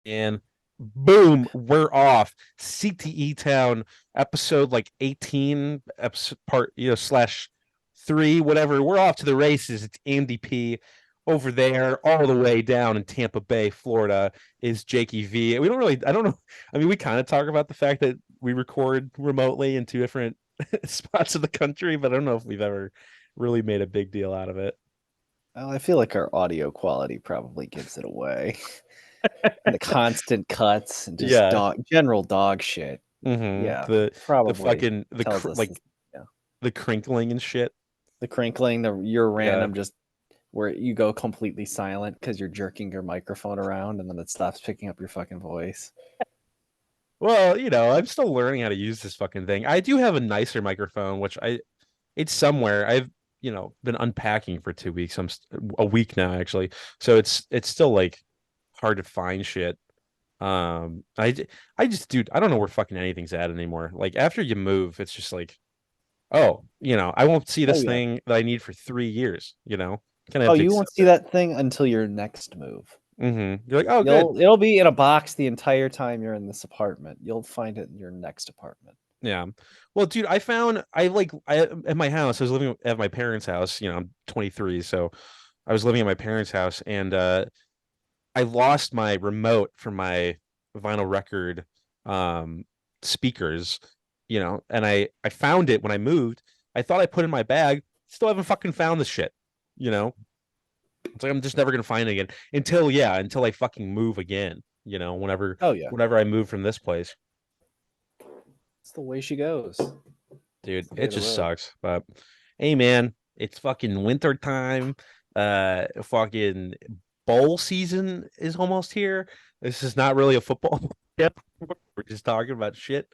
And boom, we're off. CTE Town episode like 18 episode part, slash 3, whatever. We're off to the races. It's Andy P over there, all the way down in Tampa Bay, Florida, is Jakey V. We don't really, I don't know. I mean, we kind of talk about the fact that we record remotely in two different spots of the country, but I don't know if we've ever really made a big deal out of it. Well, I feel like our audio quality probably gives it away. The constant cuts and just Yeah. general dog shit. Mm-hmm. Yeah, The probably fucking tells us like yeah. the crinkling and shit. The crinkling, your Yeah. random just where you go completely silent because you're jerking your microphone around and then it stops picking up your fucking voice. Well, I'm still learning how to use this fucking thing. I do have a nicer microphone, which it's somewhere. I've, been unpacking for 2 weeks. A week now actually. So it's still like hard to find shit. I just, dude, I don't know where fucking anything's at anymore. Like after you move, it's just like, oh, I won't see Oh this yeah. thing that I need for 3 years. Kind of Oh, have to you won't accept see it. that thing until your next move. You're like, oh, good. It'll be in a box the entire time you're in this apartment. You'll find it in your next apartment. Yeah. Well, dude, I at my house, I was living at my parents' house, I'm 23, so I was living at my parents' house and I lost my remote from my vinyl record um speakers, and I found it when I moved. I thought I put it in my bag, still haven't fucking found the shit, you know? It's like I'm just never gonna find it again until I fucking move again, whenever Oh yeah. whenever I move from this place. It's the way she goes. Dude, It's the way it of the just road. sucks. But hey, man, it's fucking winter time. Fucking bowl season is almost here. This is not really a football. Yep, we're just talking about shit.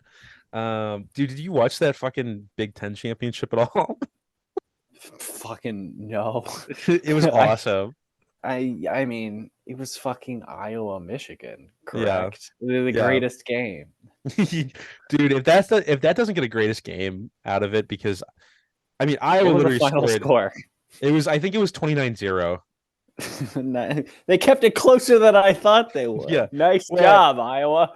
Dude, did you watch that fucking Big Ten championship at all? Fucking no. It was I awesome. I mean, it was fucking Iowa, Michigan, Yeah, correct? The yeah. greatest game. Dude, if that doesn't get a greatest game out of it, because I mean Iowa What was the literally final scored. score? I think it was 29-0. They kept it closer than I thought they would. Yeah. Nice Well, job, Iowa.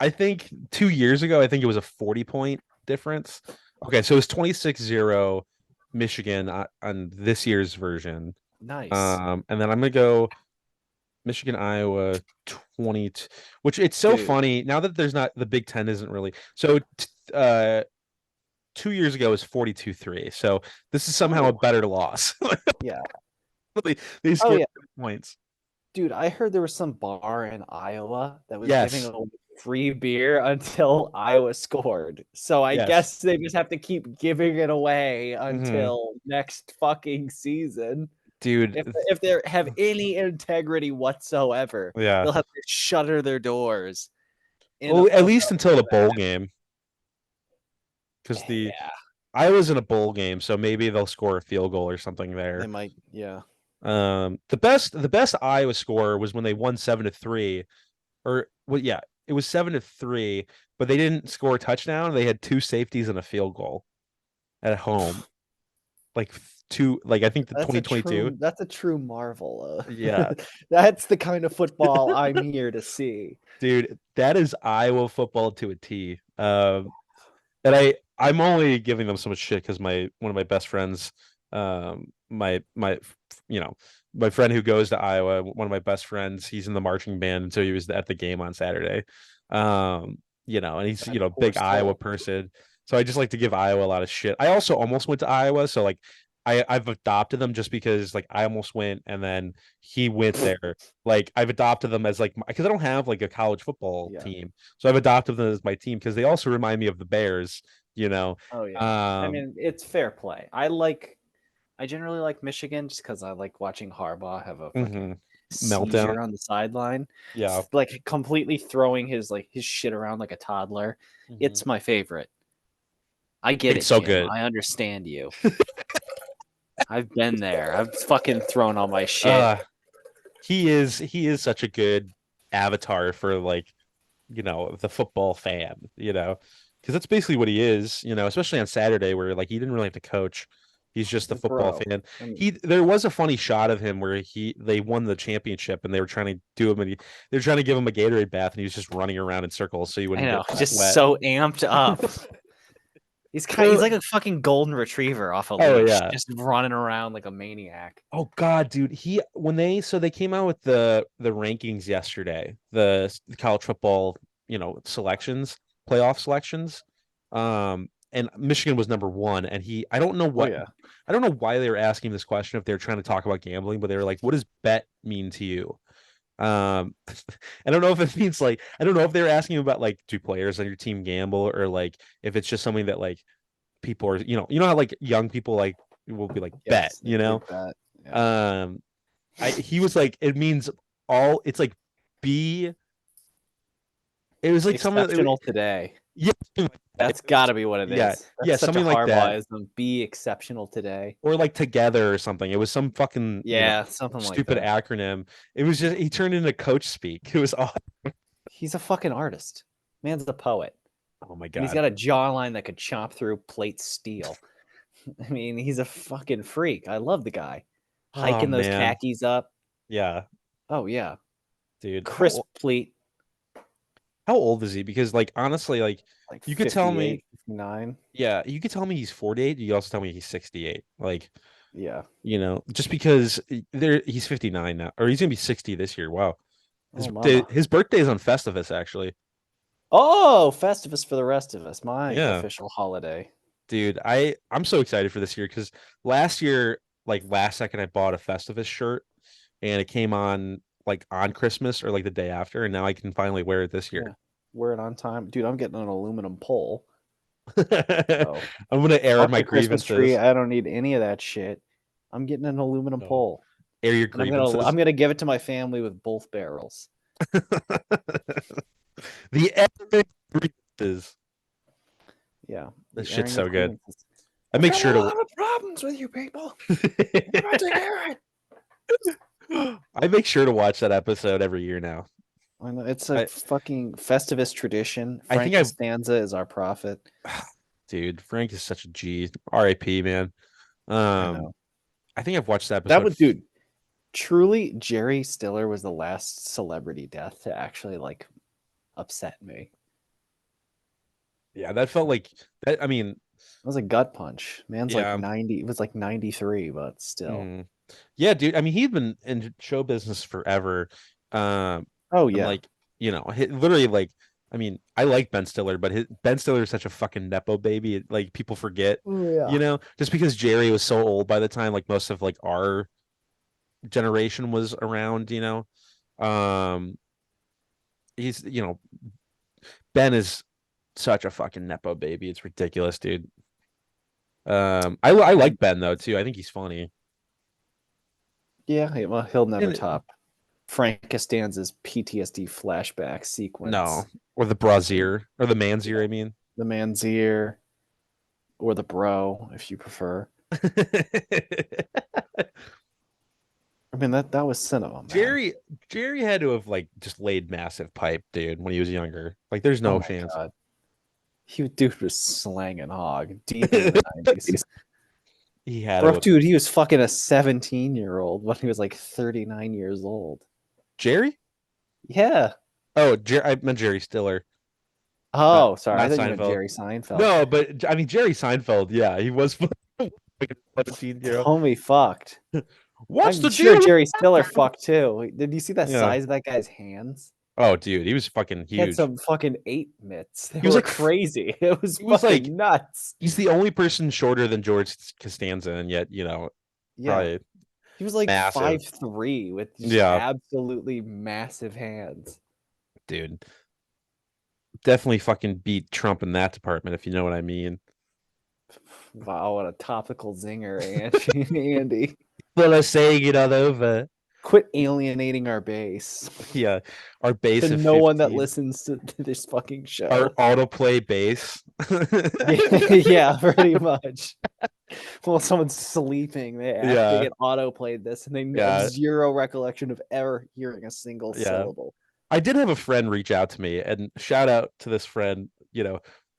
I think 2 years ago, I think it was a 40-point difference. Okay, so it's 26-0 Michigan on this year's version. Nice. And then I'm gonna go Michigan, Iowa 20, which it's so Dude. funny now that there's not the Big Ten isn't really so uh 2 years ago is 42-3. So this is somehow a Oh, better loss. yeah. They Oh scored yeah. points. Dude, I heard there was some bar in Iowa that was giving Yes. away free beer until Iowa scored. So I Yes. guess they just have to keep giving it away Hmm. until next fucking season. Dude. If they have any integrity whatsoever, Yeah. they'll have to shutter their doors in Well, a at of least until the that. bowl game, because the Yeah, I was in a bowl game, so maybe they'll score a field goal or something they there. might. Yeah. The best Iowa score was when they won 7-3, or well, yeah, it was 7-3, but they didn't score a touchdown. They had two safeties and a field goal at home, like I think the 2022. That's a true marvel. Yeah, That's the kind of football I'm here to see. dude, that is Iowa football to a T. And I'm only giving them so much shit because my one of my best friends, my you know my friend who goes to Iowa, one of my best friends, he's in the marching band, and so he was at the game on Saturday. And he's That poor big Iowa soul. person. So I just like to give Iowa a lot of shit. I also almost went to Iowa, so like I've adopted them just because like I almost went and then he went there. Like I've adopted them as like because I don't have like a college football Yeah. team. So I've adopted them as my team because they also remind me of the Bears, you know. Oh yeah. I Um, mean, it's fair play. I generally like Michigan just because I like watching Harbaugh have a fucking mhm. Meltdown. seizure on the sideline, Yeah. like completely throwing his shit around like a toddler. Mhm. It's my favorite. I get It's it, so Jim. good. I understand you. I've been there. I've fucking thrown all my shit. Uh he is such a good avatar for like, the football fan, because that's basically what he is, especially on Saturday where like he didn't really have to coach. He's just a The football bro. fan. I mean, There was a funny shot of him where they won the championship and they were trying to do him and they're trying to give him a Gatorade bath and he was just running around in circles so he I wouldn't know, get just wet. so amped up. He's like a fucking golden retriever off a Oh leash, yeah. just running around like a maniac. Oh God, dude. They came out with the rankings yesterday, the college football, selections, playoff selections. And Michigan was number one, and I don't know Oh what yeah. I don't know why they were asking this question if they were trying to talk about gambling, but they were like, what does bet mean to you? I don't know if it means like I don't know if they were asking about like do players on your team gamble or like if it's just something that like people are, how like young people like will be like bet, Yes, a big bet. Yeah. um he was like it means it's like be it was like some of Exceptional today. yeah That's got to be what it yeah is. yeah That's such a something like that Harbaughism. Be exceptional today. or like together or something. It was some fucking Yeah, something like stupid that. acronym. It was just he turned into coach speak. It was awesome. He's a fucking artist. Man's a poet. Oh my And he's God. got a jawline that could chop through plate steel. I mean, he's a fucking freak. I love the guy. Oh Hiking those man. khakis up. Yeah, Oh yeah. dude. Crisp pleat. How old is he? Because like honestly, like Like you could tell me, 58, 59. yeah, you could tell me he's 48. You could also tell me he's 68. Like, Yeah. just because he's 59 now, or he's gonna be 60 this year. Wow. Oh mama. His birthday is on Festivus, actually. Oh, Festivus for the rest of us. My Yeah. official holiday. Dude, I'm so excited for this year because last year, like last second, I bought a Festivus shirt and it came on like on Christmas or like the day after, and now I can finally wear it this Yeah. year. Wear it on time. Dude, I'm getting an aluminum pole. I'm Oh, gonna air fuck my the Christmas tree. grievances. I don't need any of that shit. I'm getting an aluminum No. pole. Air your And I'm grievances. gonna give it to my family with both barrels. The epic grievances. Yeah. This The shit's airing so of good. grievances. I I've make got sure a to lot of problems with you people. I'm about to hear it. I make sure to watch that episode every year now. I know, it's a I fucking Festivus tradition. I think Frank I've Costanza is our prophet. dude, Frank is such a G. R.I.P. man. I know. I think I've watched that That episode. would, dude. Truly, Jerry Stiller was the last celebrity death to actually like upset me. Yeah, that felt like that. I mean, It was a gut punch. Man's like yeah. 90. It was like 93, but still. Mhm. Yeah, dude. I mean, he'd been in show business forever. Oh And yeah. like, literally like, I mean, I like Ben Stiller, but Ben Stiller is such a fucking nepo baby. Like people forget, Oh yeah. just because Jerry was so old by the time like most of like our generation was around, um, he's, Ben is such a fucking nepo baby. It's ridiculous, dude. I like Ben though too. I think he's funny. Yeah, well, he'll never And top Frank Costanza's PTSD flashback no, sequence. or the brazier or the man's ear, I mean. The man's ear, or the bro, if you prefer. I mean that was cinema, man. Jerry had to have like just laid massive pipe, dude, when he was younger. Like, there's Oh no my chance. god, dude was slanging hog deep into the 90s. He had to Bro, have. dude, he was fucking a 17-year-old when he was like 39 years old. Jerry? Yeah. Oh, I meant Jerry Stiller, Oh, sorry. I not thought you meant Seinfeld. Jerry Seinfeld. No, but I mean Jerry Seinfeld. Yeah, he was like a 17-year-old. Homie fucked. What's I'm the sure deal? Jerry Stiller fucked too. Did you see that Yeah. size of that guy's hands? Oh, dude, he was fucking He had huge. some fucking ape mitts. They He was were like crazy. It was he was like fucking nuts. he's the only person shorter than George Costanza, and yet Yeah. probably He was like massive. 5'3" with just Yeah, absolutely massive hands. dude. Definitely fucking beat Trump in that department, if you know what I mean. Wow, what a topical zinger, Andy. Well, I saying it all over. Quit alienating our base. Yeah, our base To of no one that 15. listens to this fucking show. Our autoplay base. Yeah, pretty much. Well, someone's sleeping. They get auto played this, and they have zero recollection of ever hearing a single syllable. I did have a friend reach out to me, and shout out to this friend.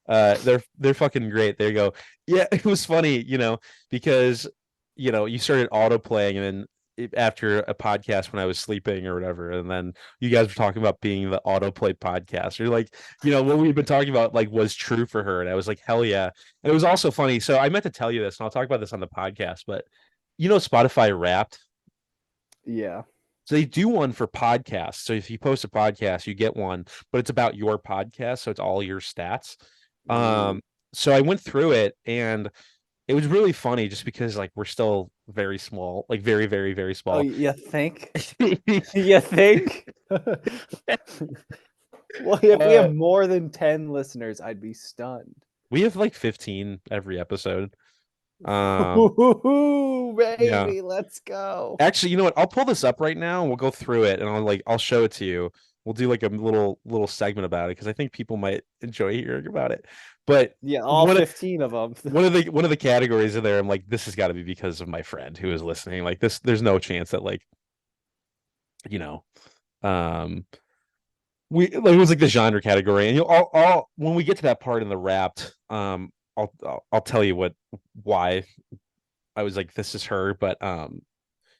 They're fucking great. There you go. Yeah, it was funny, because you started auto playing, and then after a podcast when I was sleeping or whatever, and then you guys were talking about being the autoplay podcast. You're like, what we've been talking about like was true for her, and I was like, hell yeah. And it was also funny. So I meant to tell you this, and I'll talk about this on the podcast, but Spotify Wrapped. Yeah. So they do one for podcasts. So if you post a podcast, you get one, but it's about your podcast, so it's all your stats. So I went through it, and it was really funny just because like we're still very small, like very, very, very Oh, small. you think? You think? Well, if we have more than 10 listeners, I'd be stunned. We have like 15 every episode. Ooh, baby, Yeah. let's go. Actually, you know what? I'll pull this up right now and we'll go through it, and I'll show it to you. We'll do like a little segment about it because I think people might enjoy hearing about it. But yeah, all 15 of them. one of the categories in there, I'm like, this has got to be because of my friend who is listening. Like this, there's no chance that like, it was like the genre category, and I'll when we get to that part in the Wrapped, I'll tell you why I was like, this is her, but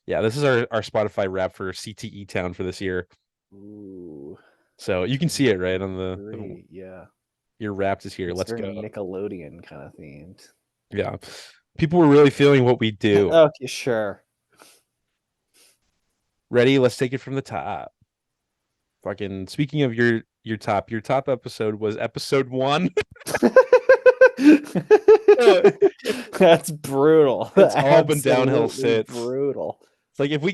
yeah, this is our Spotify Wrap for CTE Town for this year. Ooh. So you can see it right on yeah. Your Wrapped is here. It's Let's very go. Nickelodeon kind of themed. Yeah, people were really feeling what we do. Okay, sure. Ready? Let's take it from the top. Fucking speaking of your top episode was episode 1. That's brutal. It's all been downhill since. Brutal. It's like if I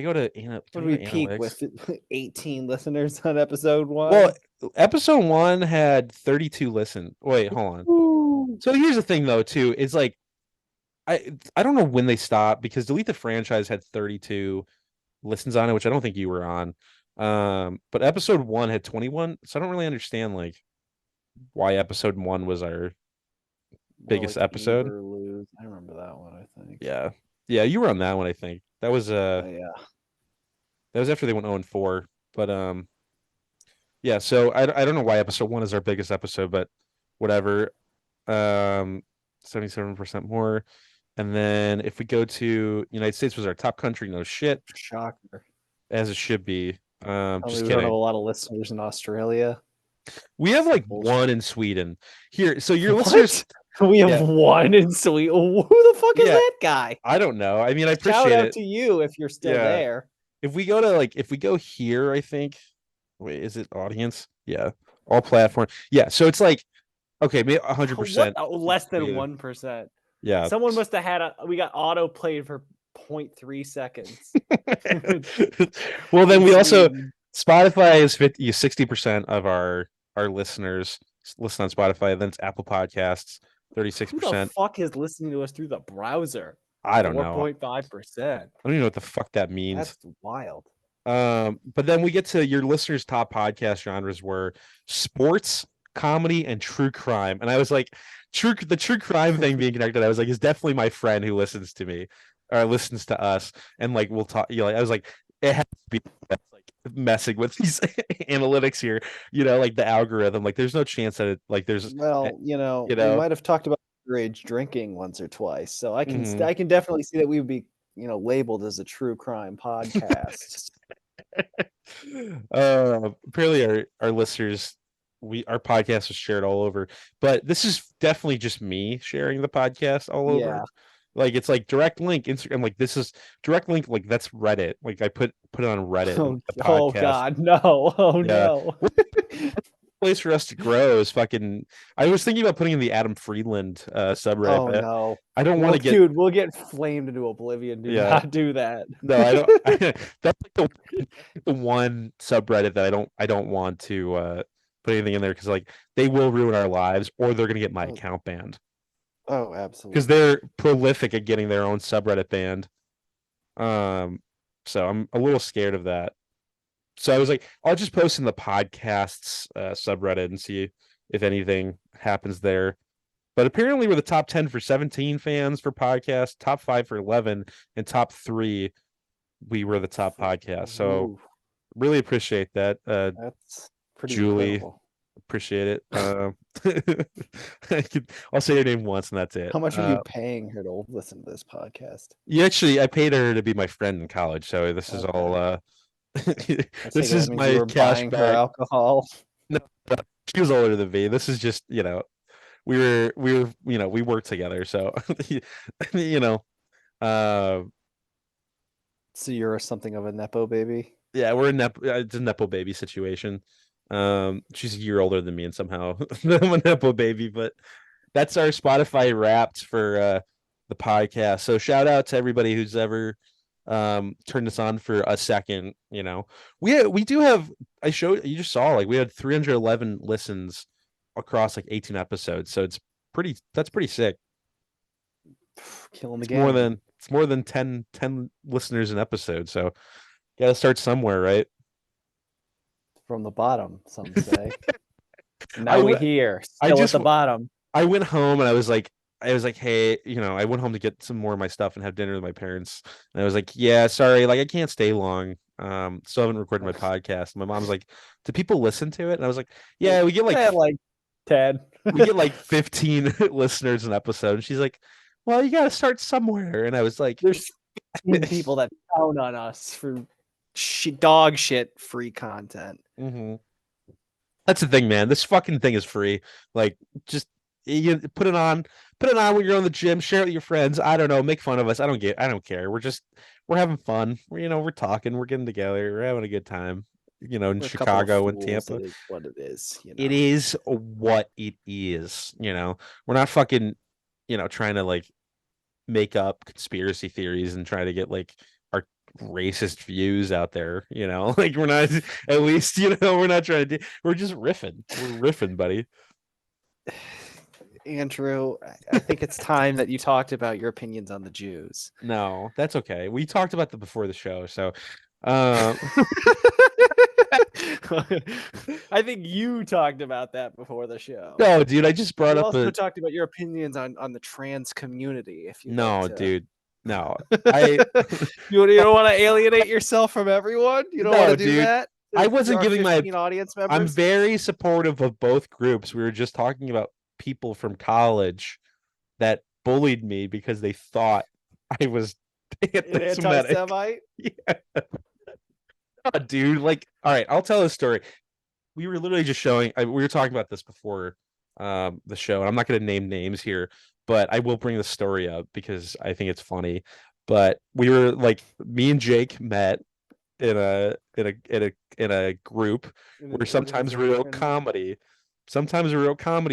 go to what do we peak with 18 listeners on episode 1? Well, episode 1 had 32 listens. Wait, hold on. Ooh. So here's the thing though, too. It's like I don't know when they stopped, because Delete the Franchise had 32 listens on it, which I don't think you were on. But episode 1 had 21, so I don't really understand like why episode 1 was our biggest episode. I remember that one, I think. Yeah, you were on that one, I think. That was yeah. That was after they went 0-4. But yeah, so I don't know why episode 1 is our biggest episode, but whatever. 77% more. And then if we go to United States was our top country, no shit. Shocker. As it should be. Just we kidding. don't have a lot of listeners in Australia. We have like one in Sweden. Here, so your listeners. We have one in Sweden. Who the fuck is that guy? I don't know. I mean, I appreciate Shout out it to you if you're still there. If we go here, I think. Wait, is it audience? Yeah, all platform. Yeah, so it's like, okay, maybe 100%. Less than 1%. Yeah, someone must have had we got auto played for 0.3 seconds. Well, then we also Spotify is 60% of our listeners listen on Spotify. Then it's Apple Podcasts, 36%. Who the fuck is listening to us through the browser? I don't know. 4.5%. I don't even know what the fuck that means. That's wild. But then we get to your listeners' top podcast genres were sports, comedy, and true crime. And I was like, the true crime thing being connected, I was like, is definitely my friend who listens to me or listens to us. And like, we'll talk, I was like, it has to be like messing with these analytics here, like the algorithm. Like, there's no chance that there's we might have talked about underage drinking once or twice. So I can I can definitely see that we would be labeled as a true crime podcast. Apparently our listeners, our podcast was shared all over, but this is definitely just me sharing the podcast all over. Like, it's like direct link Instagram, like this is direct link, like that's Reddit, like I put it on Reddit. Oh god, no. No. Place for us to grow is fucking. I was thinking about putting in the Adam Friedland subreddit. Oh no, I don't want to get. Dude, we'll get flamed into oblivion. Do not do that. No, I don't. That's like the one subreddit that I don't want to put anything in there, because like they will ruin our lives, or they're gonna get my account banned. Oh, absolutely. Because they're prolific at getting their own subreddit banned. So I'm a little scared of that. So I was like, I'll just post in the podcasts subreddit and see if anything happens there. But apparently we're the top 10 for 17 fans for podcasts, top 5 for 11, and top 3 we were the top podcast. So really appreciate that. That's pretty Julie. incredible. Appreciate it. I'll say your name once and that's it. How much are you paying her to listen to this podcast? I paid her to be my friend in college, so this is all I take this it that is means you my were cash buying her back. alcohol. No, she was older than me. This is just, we worked together, so you know, uh, So you're something of a nepo baby. yeah, it's a nepo baby situation. She's a year older than me, and somehow I'm a nepo baby. But that's our Spotify Wrapped for the podcast. So shout out to everybody who's ever turned this on for a second. We do have. I showed you just saw like we had 311 listens across like 18 episodes. So that's pretty sick. Killing the It's more game. than it's more than 10 listeners an episode. So got to start somewhere, right? From the bottom, some say. I Now we here, I still at just the bottom. I went home and I was like, hey, I went home to get some more of my stuff and have dinner with my parents. And I was like, yeah, sorry, like I can't stay long. Still haven't recorded my podcast. My mom's like, do people listen to it? And I was like, yeah, we get like 10. we get like 15 listeners an episode. And she's like, well, you got to start somewhere. And I was like, There's 15 people that count on us for dog shit free content. mm-hmm. That's the thing, man. This fucking thing is free. Like, just you put it on when you're on the gym, share it with your friends. I don't know, make fun of us. I don't care. We're having fun. We're talking, we're getting together, we're having a good time. In We're Chicago and Tampa. It is what it is. It is what it is. We're not fucking, trying to like make up conspiracy theories and try to get like our racist views out there. Like we're not, at least, we're not trying to do, we're just riffing. We're riffing, buddy. Andrew, I think it's time that you talked about your opinions on the Jews. No, that's okay. We talked about that before the show, so I think you talked about that before the show. No, dude, I just brought you up also talked about your opinions on the trans community. If you dude, no, you don't want to alienate yourself from everyone. You don't want to do that. I wasn't giving my audience members. I'm very supportive of both groups. We were just talking about people from college that bullied me because they thought I was anti-Semite. Yeah. Oh, dude, like, all right, I'll tell a story. We were literally just showing. We were talking about this before the show, and I'm not going to name names here, but I will bring the story up because I think it's funny. But we were like, me and Jake met in a group where sometimes real comedy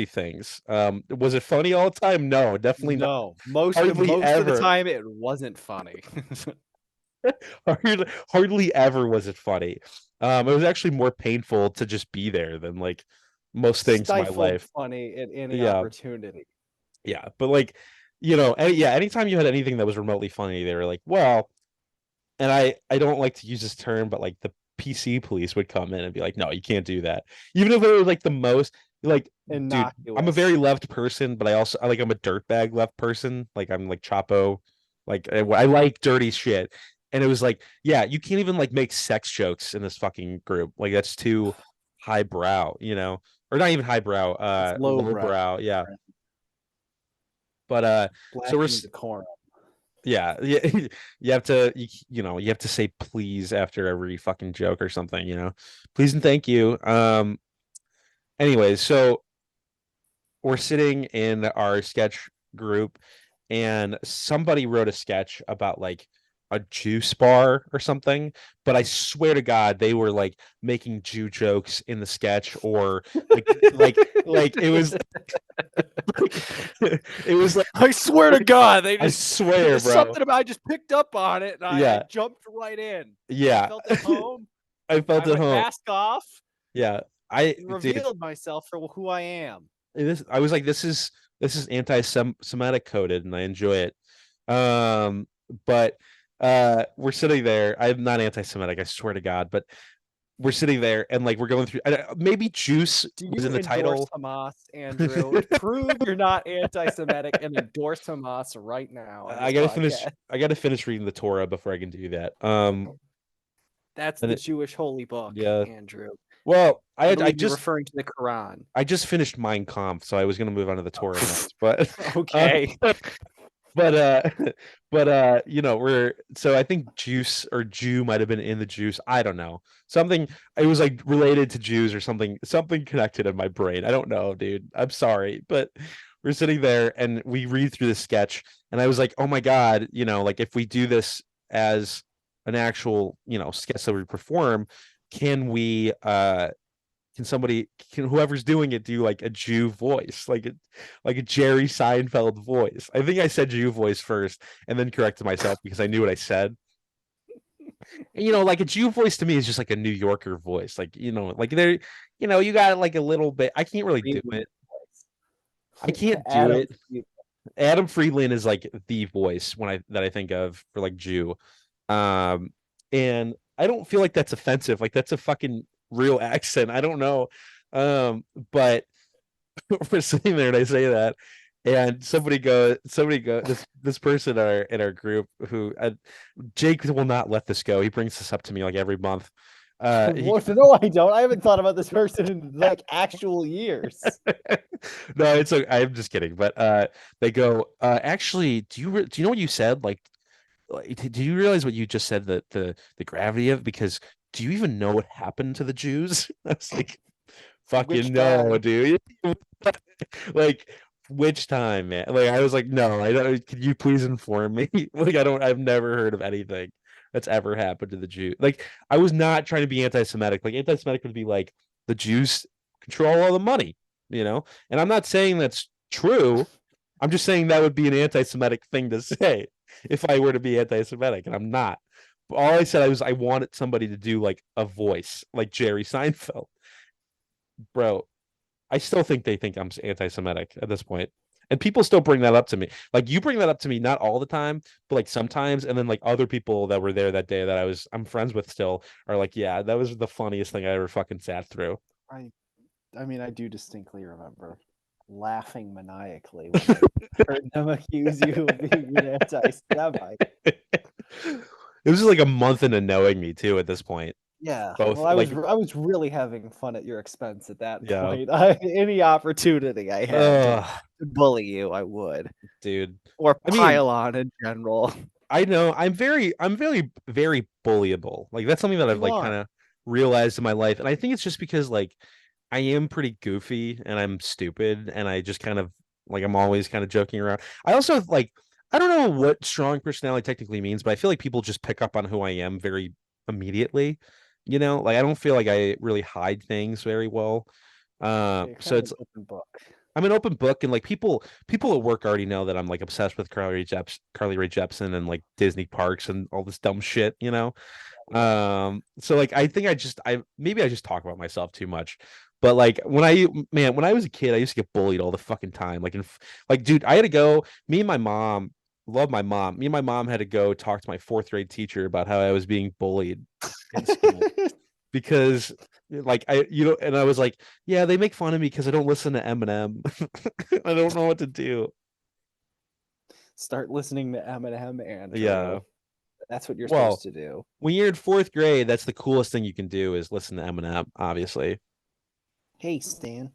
things. Was it funny all the time? No, definitely not. Most of the time it wasn't funny. hardly ever was it funny. It was actually more painful to just be there than like most things in my life. Funny at any opportunity. Yeah, but like, anytime you had anything that was remotely funny, they were like, well, and I don't like to use this term, but like the PC police would come in and be like, no, you can't do that. Even if it was like the most like, dude, I'm a very left person, but I'm a dirtbag left person. Like I'm like Chapo, like I like dirty shit. And it was like, yeah, you can't even like make sex jokes in this fucking group. Like that's too highbrow, or not even highbrow, lowbrow. Yeah. But so we're yeah, you have to you have to say please after every fucking joke or something, please and thank you. Anyways, so we're sitting in our sketch group and somebody wrote a sketch about like a juice bar or something, but I swear to God they were like making Jew jokes in the sketch, or like it was it was like, I swear to God, I swear, bro. Something about, I just picked up on it and I jumped right in. Yeah. I felt at home. I felt at home. Mask off. Yeah. I revealed myself for who I am. I was like, this is anti-Semitic coded, and I enjoy it. But we're sitting there. I'm not anti-Semitic, I swear to God, but we're sitting there and like we're going through. Maybe juice was in the title. Hamas, Andrew, prove you're not anti-Semitic and endorse Hamas right now. I gotta finish reading the Torah before I can do that. That's the Jewish holy book, Andrew. Well, I I believe you're just referring to the Quran. I just finished Mein Kampf, so I was gonna move on to the Torah next, but Okay. but we're so I think juice or Jew might have been in the juice. I don't know. Something it was like related to Jews or something connected in my brain. I don't know, dude. I'm sorry, but we're sitting there and we read through the sketch and I was like, "Oh my God, like if we do this as an actual, sketch that we perform, can we can whoever's doing it do like a Jew voice, like a Jerry Seinfeld voice? I think I said Jew voice first and then corrected myself because I knew what I said. And, like a Jew voice to me is just like a New Yorker voice. Like, like there, you got like a little bit. I can't really do it. I can't do Adam. it. Adam Friedland is like the voice that I think of for like Jew. And I don't feel like that's offensive. Like that's a fucking real accent. I don't know. But we're sitting there and I say that, and somebody go, this person in our group who Jake will not let this go. He brings this up to me like every month. He No, I don't. I haven't thought about this person in like actual years. No, it's okay. I'm just kidding. But they go, actually, do you know what you said? Like, do you realize what you just said? The gravity of, because do you even know what happened to the Jews? I was like, Which fucking no, time? dude. Like, which time, man? Like, I was like, no, I don't. Could you please inform me? Like, I've never heard of anything that's ever happened to the Jew. Like, I was not trying to be anti-Semitic. Like, anti-Semitic would be like the Jews control all the money, And I'm not saying that's true. I'm just saying that would be an anti-Semitic thing to say if I were to be anti-Semitic, and I'm not. All I said I wanted somebody to do like a voice, like Jerry Seinfeld. Bro, I still think they think I'm anti-Semitic at this point. And people still bring that up to me. Like you bring that up to me not all the time, but like sometimes, and then like other people that were there that day that I'm friends with still are like, yeah, that was the funniest thing I ever fucking sat through. I mean, I do distinctly remember laughing maniacally when I heard them accuse you of being an anti-Semite. It was just like a month into knowing me too at this point. Yeah, Both well, I like, was really having fun at your expense at that yeah. point. Any opportunity I had to bully you, I would, Dude. or I mean, pile on in general. I know I'm very, very bullyable. Like that's something that I've You like kind are. of realized in my life. And I think it's just because like I am pretty goofy and I'm stupid and I just kind of like I'm always kind of joking around. I also like I don't know what strong personality technically means, but I feel like people just pick up on who I am very immediately. Like I don't feel like I really hide things very well. Yeah, you're So kind of it's an open book. I'm an open book, and like people at work already know that I'm like obsessed with Carly Rae Jepsen and like Disney parks and all this dumb shit. So like I think maybe I just talk about myself too much. But like when I was a kid, I used to get bullied all the fucking time. Like dude, I had to go, me and my mom, love my mom. Me and my mom had to go talk to my fourth grade teacher about how I was being bullied in school because like and I was like, yeah, they make fun of me because I don't listen to Eminem. I don't know what to do. Start listening to Eminem, Yeah. Andrew. That's what you're Well, supposed to do. when you're in fourth grade, that's the coolest thing you can do is listen to Eminem, obviously. Hey, Stan.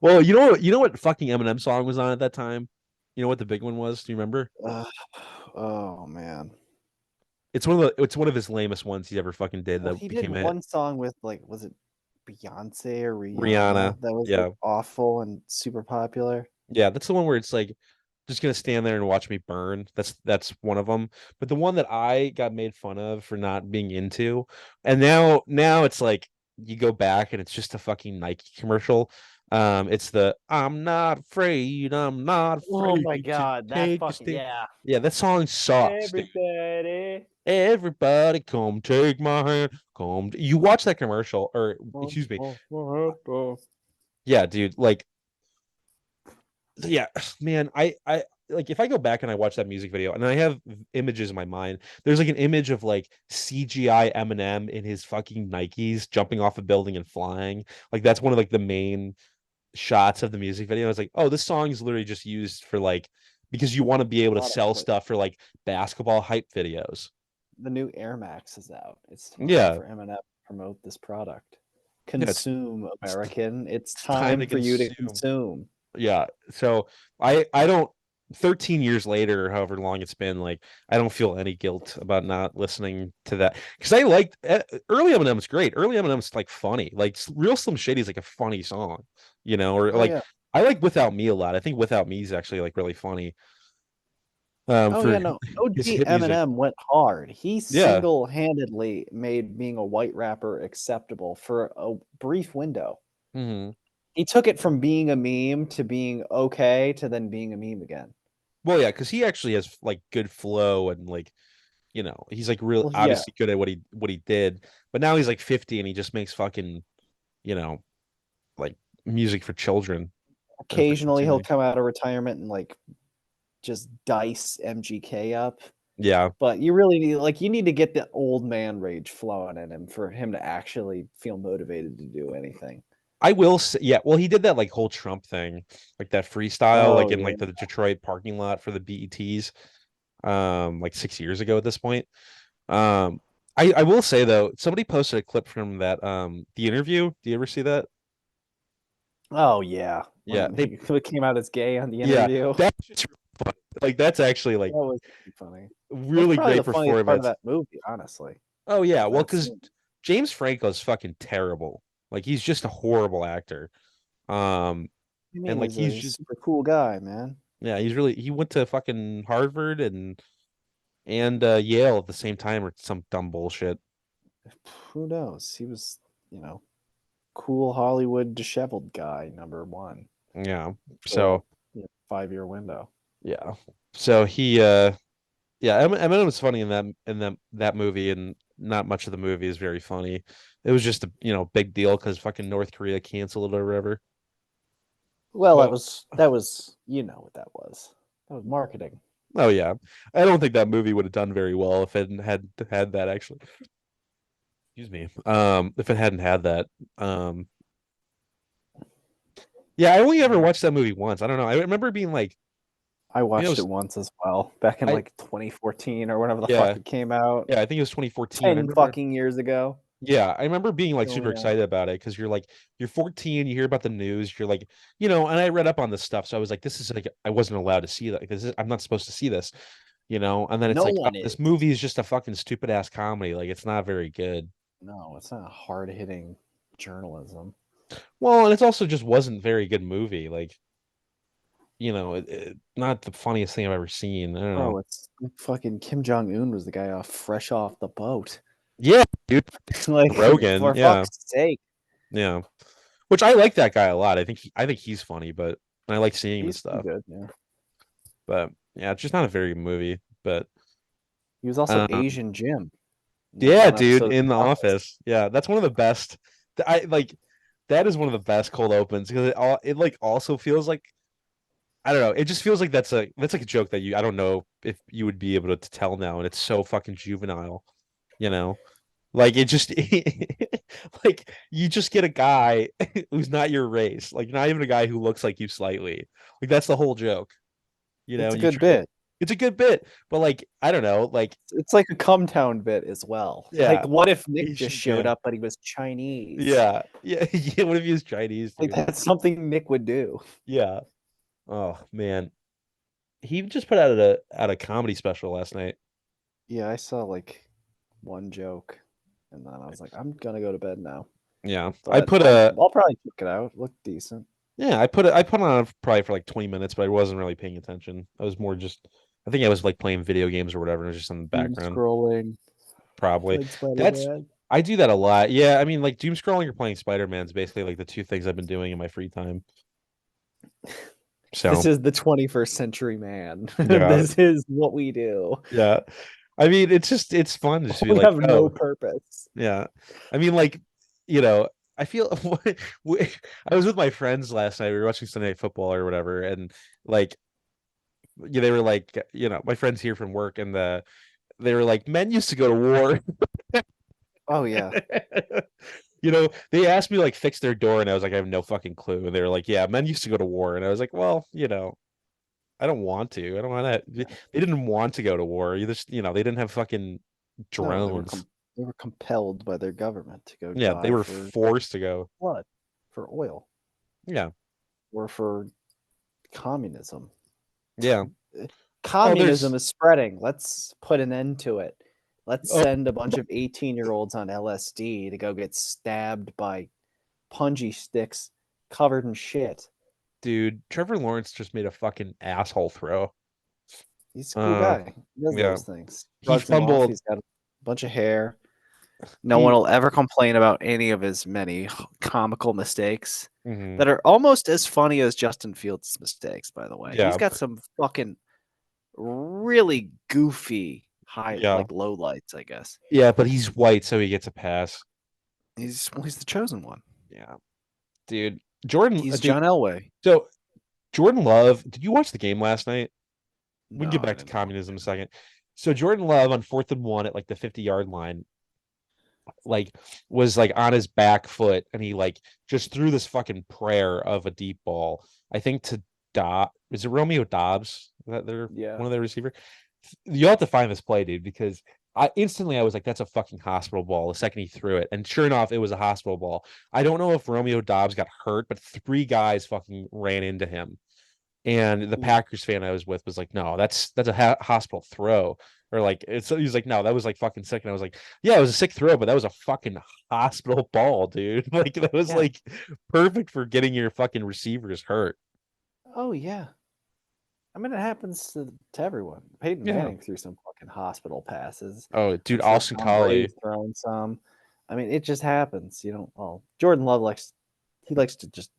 Well, you know what fucking Eminem song was on at that time? You know what the big one was? Do you remember? Uh, oh man. It's one of his lamest ones he ever fucking did Well, that he did became a hit. one song with like, was it Beyonce or Rihanna. Rihanna that was like Yeah. awful and super popular? Yeah, that's the one where it's like just gonna stand there and watch me burn. That's one of them. But the one that I got made fun of for not being into, and now it's like you go back and it's just a fucking Nike commercial. It's the I'm not Oh my afraid to god, that take a fucking stand. yeah. Yeah, that song sucks, dude. Everybody. Everybody come take my hand. You watch that commercial, or Oh, excuse me. oh, oh, oh. Yeah, dude, like yeah, man, I like if I go back and I watch that music video and I have images in my mind, there's like an image of like CGI Eminem in his fucking Nikes jumping off a building and flying. Like that's one of like the main shots of the music video. I was like, oh, this song is literally just used for like because you want to be able A to lot of sell put. stuff for like basketball hype videos. The new Air Max is out. It's time Yeah. for Eminem. promote this product. Yeah, Consume, American. It's time time to for you to consume. consume. Yeah. So I don't 13 years later, however long it's been, like I don't feel any guilt about not listening to that because I liked early Eminem's great. Early Eminem's like funny. Like Real Slim Shady is like a funny song, or Oh like yeah. I like Without Me a lot. I think Without Me is actually like really funny. Oh yeah, For no. his OG hit music. Eminem went hard. He Yeah. single-handedly made being a white rapper acceptable for a brief window. Hmm. He took it from being a meme to being okay to then being a meme again. Well, yeah, because he actually has like good flow and like he's like real Well, yeah. obviously good at what he did. But now he's like 50 and he just makes fucking you know like music for children, as they would Occasionally he'll say. come out of retirement and like just dice MGK up. Yeah, But you really need to get the old man rage flowing in him for him to actually feel motivated to do anything. I will say, yeah. Well, he did that like whole Trump thing, like that freestyle, like Oh in yeah. like the Detroit parking lot for the BETs, like 6 years ago at this point. Um, I will say though, somebody posted a clip from that the interview. Do you ever see that? Oh yeah. Yeah, When he came out as gay on the yeah, interview. that's just fun. Like that's actually That like was pretty funny. That's really probably great the funniest part of performance. that movie, honestly. Oh yeah, Was well, that because scene. James Franco's fucking terrible. Like he's just a horrible actor. Um, I and mean, like he's a he's just super cool guy, man. yeah, he went to fucking Harvard and Yale at the same time or some dumb bullshit. Who knows? He was, you know, cool Hollywood disheveled guy number one Yeah. for a So 5-year window. yeah. So he yeah, Eminem was funny in that movie, and not much of the movie is very funny. It was just a big deal because fucking North Korea canceled it or whatever. Well, Well, that was you know what that was. That was marketing. oh yeah. I don't think that movie would have done very well if it had that actually. Excuse me. If it hadn't had that. Um yeah, I only ever watched that movie once. I don't know. I remember being like, I I mean, it watched it was once as well, back in I like 2014 or whenever the fuck yeah, it came out. yeah, I think it was 2014. I 10 remember fucking years ago. Yeah, I remember being like Oh super yeah. excited about it because you're 14, you hear about the news, you're like, and I read up on this stuff, so I was like, this is like I wasn't allowed to see that because I'm not supposed to see this, and then it's No like, oh, one this is. movie is just a fucking stupid ass comedy, like it's not very good. No, it's not hard hitting journalism. Well, and it's also just wasn't very good movie, like not the funniest thing I've ever seen. I don't know. Bro, it's fucking Kim Jong Un was the guy off fresh off the boat. Yeah, dude, Like, Rogan, for yeah, fuck's sake. yeah, which I like that guy a lot. I think he's funny, but I like seeing the He's pretty stuff. good, yeah. But yeah, it's just not a very good movie. But He was also um, Asian Jim in yeah, one dude, episode of in The the Office. office. Yeah, that's one of the best. I like that is one of the best cold opens because it like also feels like I don't know. It just feels like that's like a joke that I don't know if you would be able to tell now, and it's so fucking juvenile, you know. Like it just like you just get a guy who's not your race, like not even a guy who looks like you slightly. Like that's the whole joke, It's a and you good try bit. it's a good bit, but like I don't know, like It's like a Come Town bit as well. Like, yeah, what if Nick just Asian showed Jim. up but he was Chinese? Yeah, yeah, yeah. What if he was Chinese, Like, dude? that's something Nick would do. Yeah. Oh man, he just put out a comedy special last night. Yeah, I saw like one joke and then I was like, I'm gonna go to bed now. Yeah, I But put a I'll probably check it out. It looked decent. yeah, I put on probably for like 20 minutes, but I wasn't really paying attention. I was more just I think I was like playing video games or whatever, and it was just in the Doom background. scrolling, Probably. played Spider That's Man. I do that a lot. Yeah, I mean like doom scrolling or playing Spider-Man's basically like the two things I've been doing in my free time. This So is the 21st century man. yeah, This is what we do. yeah. I mean, it's fun just to be We like, have no oh, purpose. yeah. I mean, like, you know, I feel I was with my friends last night. We were watching Sunday Night Football or whatever, and like, they were like, my friends here from work, and they were like, men used to go to war. Oh yeah. They asked me like fix their door, and I was like, I have no fucking clue. And they were like, yeah, men used to go to war, and I was like, well, I don't want to. I don't want to. They didn't want to go to war. You just, they didn't have fucking No, they were drones. They were compelled by their government to go Yeah, they die were for forced to go. blood, for oil, Yeah. or for communism. Yeah. Oh, Communism there's is spreading. Let's put an end to it. Let's oh, send a bunch of 18-year-olds on LSD to go get stabbed by punji sticks covered in shit. dude, Trevor Lawrence just made a fucking asshole throw. He's a cool Uh, guy. He does yeah. those things. He Shrugs them off. fumbled. He's got a bunch of hair. No one He will ever complain about any of his many comical mistakes mhm. that are almost as funny as Justin Fields' mistakes, by the way. He's Yeah. got some fucking really goofy Yeah. low lights, I guess. Yeah, but he's white, so he gets a pass. He's the chosen one. Yeah. Dude. Jordan, He's dude. John Elway. So Jordan Love, did you watch the game last night? We can No, get I back to didn't watch communism in a it. second. So Jordan Love on 4th and 1 at like the 50-yard line, like was like on his back foot and he like just threw this fucking prayer of a deep ball. I think to Dob is it Romeo Dobbs? Is that their Yeah. one of their receiver? You have to find this play, dude, because I was like, that's a fucking hospital ball the second he threw it. And sure enough, it was a hospital ball. I don't know if Romeo Dobbs got hurt, but 3 guys fucking ran into him. And the Ooh. Packers fan I was with was like, no, that's a hospital throw. Or like it's he was like, no, that was like fucking sick. And I was like, yeah, it was a sick throw, but that was a fucking hospital ball, dude. Like that was Yeah. like perfect for getting your fucking receivers hurt. Oh yeah. I mean, it happens to everyone. Peyton Yeah. Manning threw some fucking hospital passes. Oh, dude, I'm sure Austin Tom Brady's Collie. thrown some. I mean, it just happens. You know, well, Jordan Love likes to just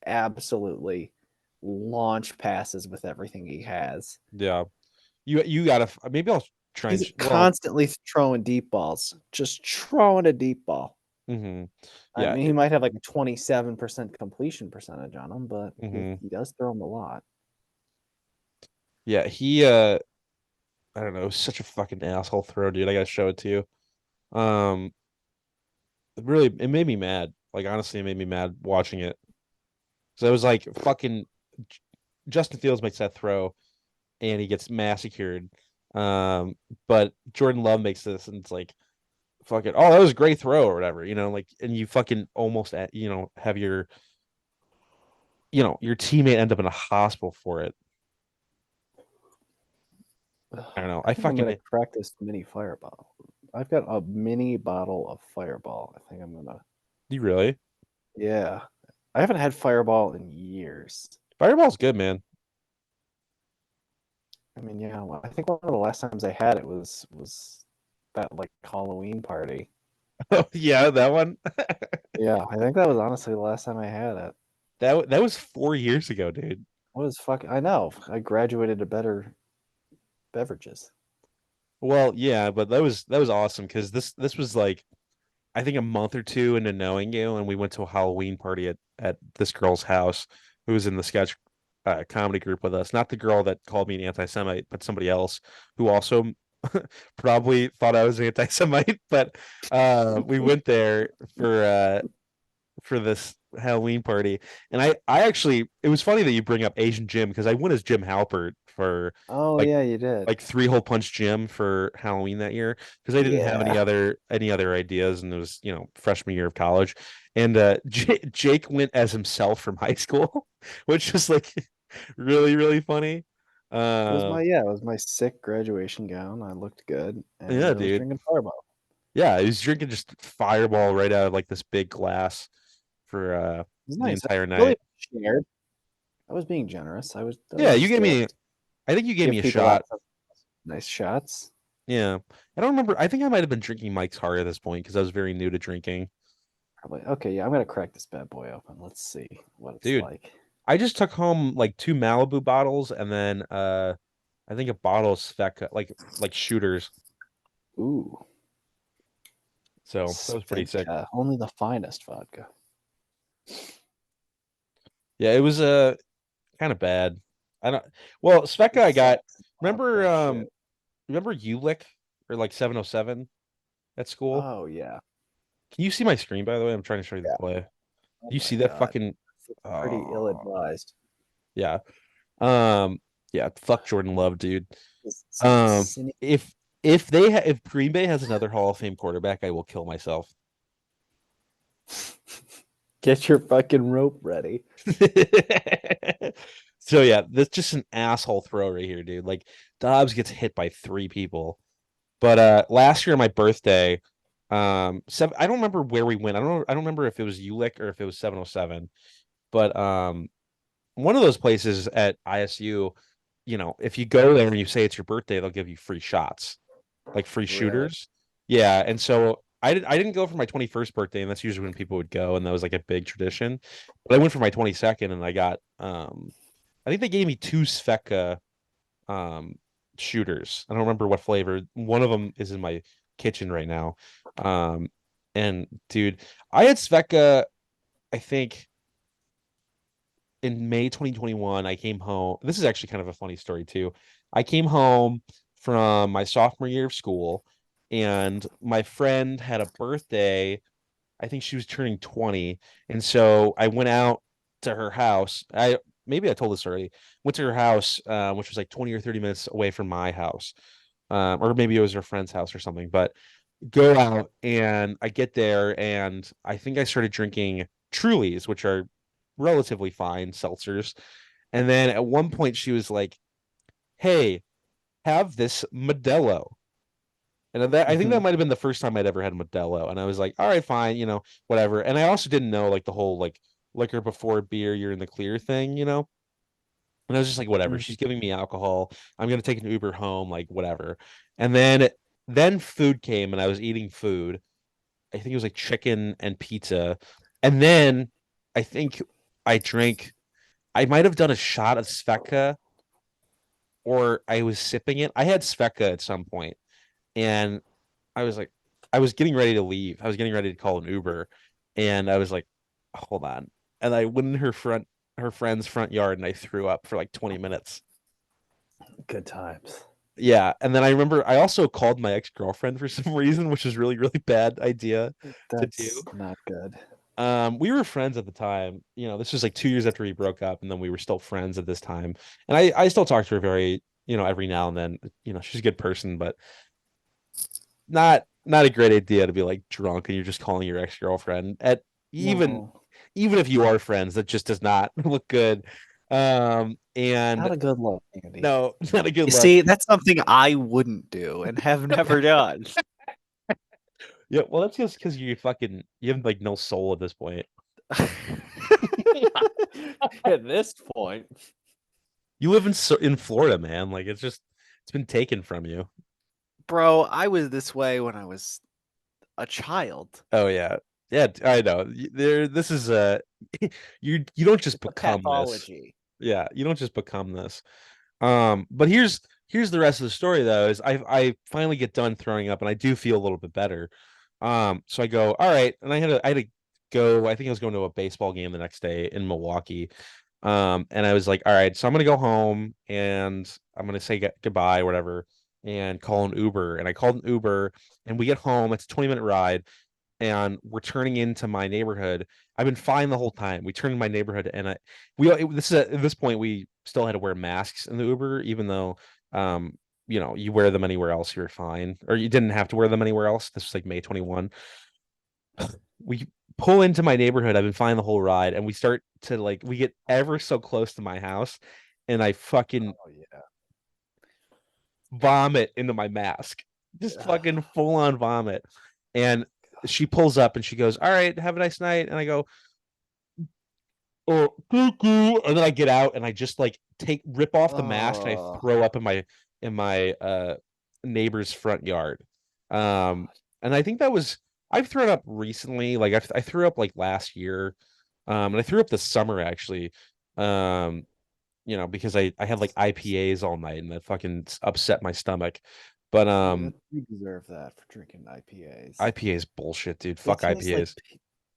absolutely launch passes with everything he has. Yeah. You gotta maybe I'll try He's and well, constantly throwing deep balls, just throwing a deep ball. hmm I yeah, mean, he might have like a 27% completion percentage on him, but hmm he does throw them a lot. yeah, he I don't know, such a fucking asshole throw, dude. I gotta show it to you. Really it made me mad. Like honestly, it made me mad watching it. So it was like fucking Justin Fields makes that throw and he gets massacred. But Jordan Love makes this and it's like fucking oh, that was a great throw or whatever, like and you fucking almost have your teammate end up in a hospital for it. I don't know. I I think I'm gonna fucking crack this mini fireball. I've got a mini bottle of Fireball. I think I'm gonna. you really Yeah, I haven't had Fireball in years. Fireball's good, man. I mean, yeah, well, I think one of the last times I had it was that like Halloween party. Oh yeah, that one. Yeah, I think that was honestly the last time I had it. That was 4 years ago, dude. What was fuck? I know. I graduated to better beverages. Well, yeah, but that was awesome because this was like I think a month or two into knowing you, and we went to a Halloween party at this girl's house who was in the sketch comedy group with us. Not the girl that called me an anti-Semite, but somebody else who also probably thought I was an anti-Semite. But we went there for this Halloween party. And I actually it was funny that you bring up Asian Jim because I went as Jim Halpert for Oh like yeah, you did. 3 hole punch Jim for Halloween that year because I didn't have any Yeah. other ideas and it was freshman year of college. And Jake went as himself from high school, which was like really, really funny. Um It was my sick graduation gown. I looked good, and yeah, I was dude. drinking Fireball. Yeah, he was drinking just fireball right out of like this big glass for It was the nice. I entire really night. shared. I was being generous. I Yeah, was you gave there me to I think you gave give me a people lots shot. of nice shots. Yeah. I don't remember. I think I might have been drinking Mike's Hard at this point because I was very new to drinking. Probably. Okay, yeah, I'm gonna crack this bad boy open. Let's see what it's Dude, like. I just took home like 2 Malibu bottles and then I think a bottle of Svedka, like shooters. Ooh, So that was pretty sick. Svedka, only the finest vodka. Yeah, it was kind of bad. I don't well, Svedka I This got remember bullshit. remember Ulick or like 707 at school? Oh yeah, Can you see my screen by the way? I'm trying to show you the yeah. play. Oh You my see that god, fucking it's pretty oh ill-advised. yeah. Um, yeah, fuck Jordan Love, dude. Some Um, cynic if if Green Bay has another Hall of Fame quarterback, I will kill myself. Get your fucking rope ready. So yeah, that's just an asshole throw right here, dude. Like Dobbs gets hit by three people. But last year on my birthday, I don't remember where we went. I don't remember if it was Ulick or if it was 707. But one of those places at ISU, if you go there and you say it's your birthday, they'll give you free shots, like free Really? shooters. Yeah, and so I didn't go for my 21st birthday, and that's usually when people would go, and that was like a big tradition. But I went for my 22nd, and I got I think they gave me two Sveka um shooters. I don't remember what flavor. One of them is in my kitchen right now. Um, and dude, I had Sveka, I think in May 2021, I came home. This is actually kind of a funny story too. I came home from my sophomore year of school, and my friend had a birthday. I think she was turning 20. And so I went out to her house. Maybe I told this already. Went to her house, which was like 20 or 30 minutes away from my house. Or maybe it was her friend's house or something. But go out and I get there and I think I started drinking Trulies, which are relatively fine seltzers. And then at one point she was like, "Hey, have this Modelo." And I think that Mhm. might have been the first time I'd ever had Modelo. And I was like, all right, fine, whatever. And I also didn't know like the whole like liquor before beer, you're in the clear thing. And I was just like, whatever. Mhm. She's giving me alcohol. I'm gonna take an Uber home, like whatever. And then food came and I was eating food. I think it was like chicken and pizza. And then I think I drank, I might have done a shot of Svedka or I was sipping it. I had Svedka at some point, and I was like, I was getting ready to leave. I was getting ready to call an Uber, and I was like, hold on. And I went in her friend's front yard, and I threw up for like 20 minutes. Good times. Yeah, and then I remember I also called my ex-girlfriend for some reason, which was really, really bad idea to do. That's not good. We were friends at the time. This was like 2 years after we broke up, and then we were still friends at this time. And I still talk to her very, every now and then. She's a good person, but not a great idea to be like drunk and you're just calling your ex-girlfriend at even No, even if you are friends, that just does not look good. And not a good look, Andy. no, not a good You look. see, that's something I wouldn't do and have never done. Yeah, well, that's just because you have like no soul at this point. At this point, You live in Florida, man. Like it's been taken from you. bro, I was this way when I was a child. Oh yeah. Yeah, I know. This is you don't just It's a become this. pathology. Yeah, you don't just become this. But here's the rest of the story though, is I finally get done throwing up and I do feel a little bit better. So I go, all right, and I had to go, I think I was going to a baseball game the next day in Milwaukee. And I was like, all right, so I'm gonna go home and I'm gonna say goodbye or whatever and call an Uber. And I called an Uber and we get home, it's a 20-minute ride and we're turning into my neighborhood. I've been fine the whole time. We turned in my neighborhood, and this is at this point we still had to wear masks in the Uber, even though you wear them anywhere else, you're fine, or you didn't have to wear them anywhere else. This was like May 21. We pull into my neighborhood. I've been fine the whole ride, and we start to like we get ever so close to my house, and I fucking Oh yeah. vomit into my mask, just Ugh. fucking full on vomit. And she pulls up and she goes, "All right, have a nice night." And I go, "Oh, cuckoo," and then I get out and I just like rip off the mask and I Oh, throw up in my neighbor's front yard. Um, and I think I've thrown up recently, like I threw up like last year, and I threw up this summer actually. Um, because I had like IPAs all night and that fucking upset my stomach. But yeah, you deserve that for drinking IPAs. IPA is bullshit, dude. They Fuck taste like IPAs.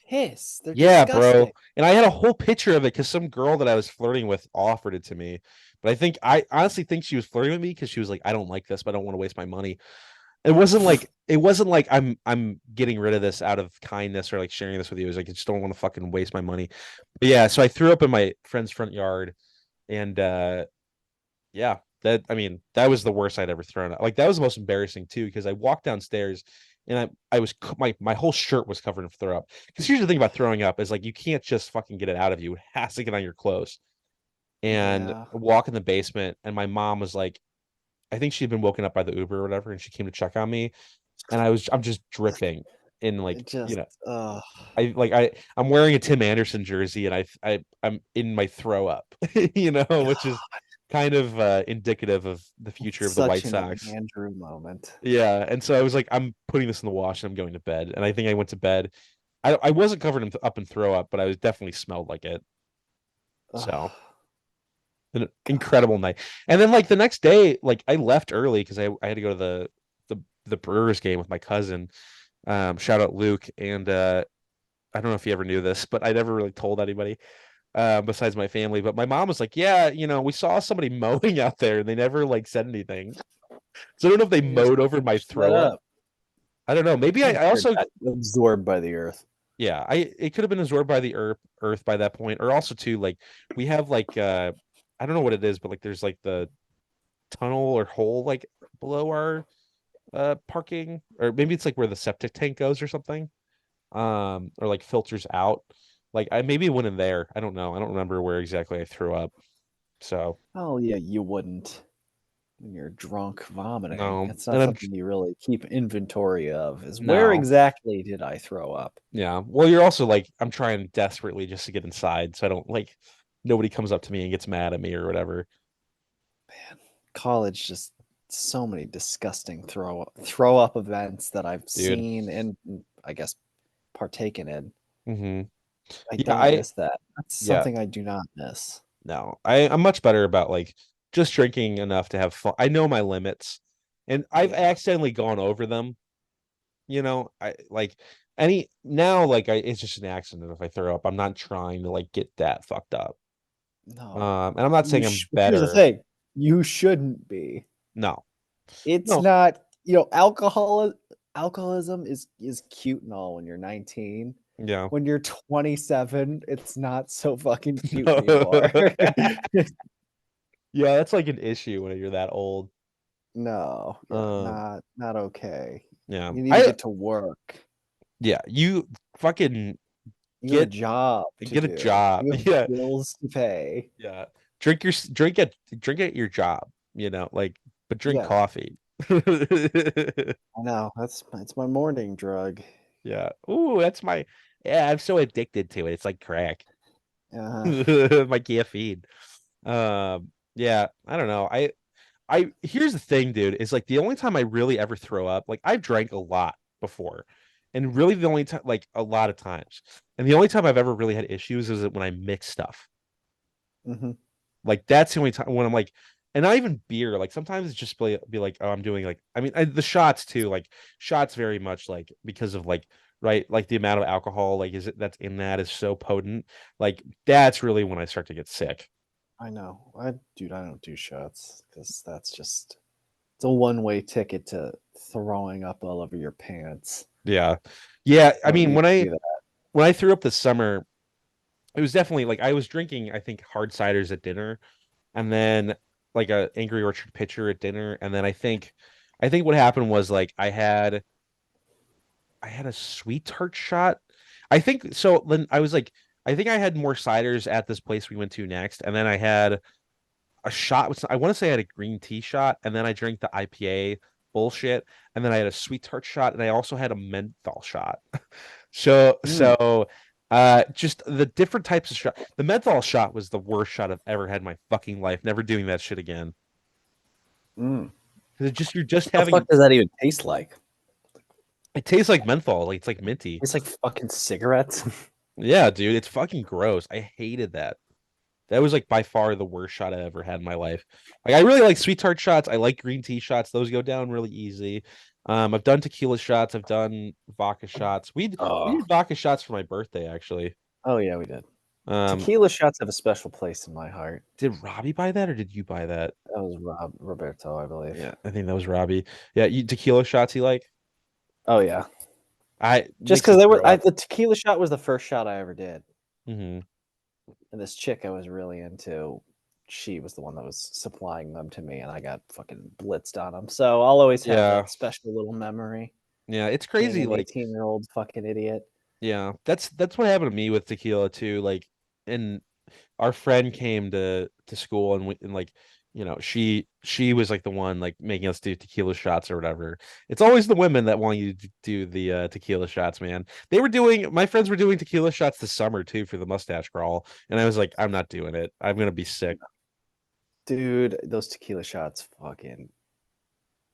piss. They're Yeah, bro. disgusting. And I had a whole picture of it because some girl that I was flirting with offered it to me. But I honestly think she was flirting with me because she was like, I don't like this, but I don't want to waste my money. It wasn't like I'm getting rid of this out of kindness or like sharing this with you. It was like I just don't want to fucking waste my money. But yeah, so I threw up in my friend's front yard and yeah. I mean, that was the worst I'd ever thrown up. Like that was the most embarrassing too, because I walked downstairs and I was my whole shirt was covered in throw up. Because here's the thing about throwing up is like you can't just fucking get it out of you. It has to get on your clothes. And Yeah. I walk in the basement, and my mom was like, I think she'd been woken up by the Uber or whatever, and she came to check on me, and I'm just dripping in like It just, I'm wearing a Tim Anderson jersey, and I'm in my throw up, which is kind of indicative of the future of the such White an Sox. Andrew moment. Yeah, and so I was like, I'm putting this in the wash and I'm going to bed. And I think I went to bed. I wasn't covered up in throw up, but I was definitely smelled like it. So Oh, an God. incredible night. And then like the next day, like I left early because I had to go to the Brewers game with my cousin. Shout out Luke. And I don't know if you ever knew this, but I never really told anybody besides my family. But my mom was like, yeah, we saw somebody mowing out there and they never like said anything. So I don't know if they You just mowed over my shut throw up. up. I don't know. Maybe I'm I sure it also got absorbed by the earth. yeah, I it could have been absorbed by the earth by that point. Or also too, like we have like I don't know what it is, but like there's like the tunnel or hole like below our parking, or maybe it's like where the septic tank goes or something. Or like filters out. Like I maybe it went in there. I don't know. I don't remember where exactly I threw up. So Oh yeah, you wouldn't when you're drunk vomiting. no. It's not And something you really keep inventory of. Is where no. exactly did I throw up? Yeah. Well, you're also like I'm trying desperately just to get inside so I don't like nobody comes up to me and gets mad at me or whatever. Man, college just so many disgusting throw up events that I've Dude. seen and I guess partaken in. Hmm. I Yeah, don't miss that. That's yeah, something I do not miss. no. I'm much better about like just drinking enough to have fun. I know my limits and I've Yeah. accidentally gone over them, I like any now like it's just an accident if I throw up. I'm not trying to like get that fucked up. No. And I'm not saying I'm But here's the better. thing. You shouldn't be. No. It's No. not, alcoholism is cute and all when you're 19. Yeah. When you're 27, it's not so fucking cute No. anymore. Yeah, that's like an issue when you're that old. No, yeah, Um, not okay. yeah. You need to I get to work. yeah, you fucking You have a get job to get a do. job. You have Yeah. bills to pay. Yeah. Drink at your job, like but drink Yeah, coffee. I know. That's my morning drug. Yeah. Ooh, yeah, I'm so addicted to it. It's like crack. Uh, My caffeine. Yeah, I don't know. I here's the thing, dude, is like the only time I really ever throw up, like I've drank a lot before. And really the only time like a lot of times. And the only time I've ever really had issues is when I mix stuff. mhm. Like that's the only time when I'm like, and not even beer. Like sometimes it's just be like, oh, I'm doing like, I mean, the shots too. Like shots very much like because of like right, like the amount of alcohol like is it that's in that is so potent. Like that's really when I start to get sick. I know. I don't do shots because that's just it's a one-way ticket to throwing up all over your pants. Yeah, yeah. I I don't mean, need to do that. when I threw up this summer, it was definitely like I was drinking. I think hard ciders at dinner, and then like a Angry Orchard pitcher at dinner, and then I think what happened was like I had a sweet tart shot. I think so. Then I was like, I think I had more ciders at this place we went to next, and then I had a shot with. I want to say I had a green tea shot, and then I drank the IPA bullshit, and then I had a sweet tart shot, and I also had a menthol shot. So Mm, so just the different types of shot. The menthol shot was the worst shot I've ever had in my fucking life. Never doing that shit again. mm. 'Cause you're just What the fuck having does that even taste like? it tastes like menthol, like it's like minty. It's like fucking cigarettes. Yeah, dude, it's fucking gross. I hated that. That was like by far the worst shot I ever had in my life. Like I really like sweet tart shots. I like green tea shots. Those go down really easy. I've done tequila shots. I've done vodka shots. We Oh, did vodka shots for my birthday actually. oh yeah, we did. Um, Tequila shots have a special place in my heart. did Robbie buy that or did you buy that? That was Roberto, I believe. Yeah, I think that was Robbie. Yeah, tequila shots you like? Oh yeah, I just makes because me throw up. the tequila shot was the first shot I ever did, Hmm. and this chick I was really into, she was the one that was supplying them to me, and I got fucking blitzed on them. So I'll always have Yeah. that special little memory. Yeah, it's Being crazy. an Like, 18-year-old fucking idiot. yeah, that's what happened to me with tequila too. Like, and our friend came to school, and like, she was like the one like making us do tequila shots or whatever. It's always the women that want you to do the tequila shots, man. My friends were doing tequila shots this summer too for the mustache crawl, and I was like, I'm not doing it. I'm gonna be sick. Dude, those tequila shots fucking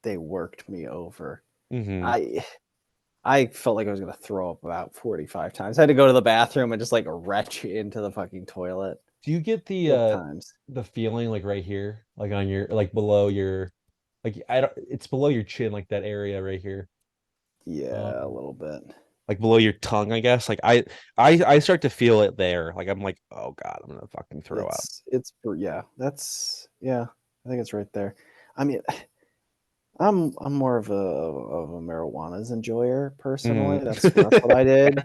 they worked me over. Hmm. I felt like I was gonna throw up about 45 times. I had to go to the bathroom and just like retch into the fucking toilet. Do you get Good times. the feeling like right here, like on your like below your like I don't it's below your chin, like that area right here. Yeah, a Um, little bit. like below your tongue, I guess. Like I start to feel it there. Like I'm like, oh God, I'm gonna fucking throw up. Yeah, yeah, I think it's right there. I mean, I'm more of a marijuana's enjoyer personally. Mm. That's what I did.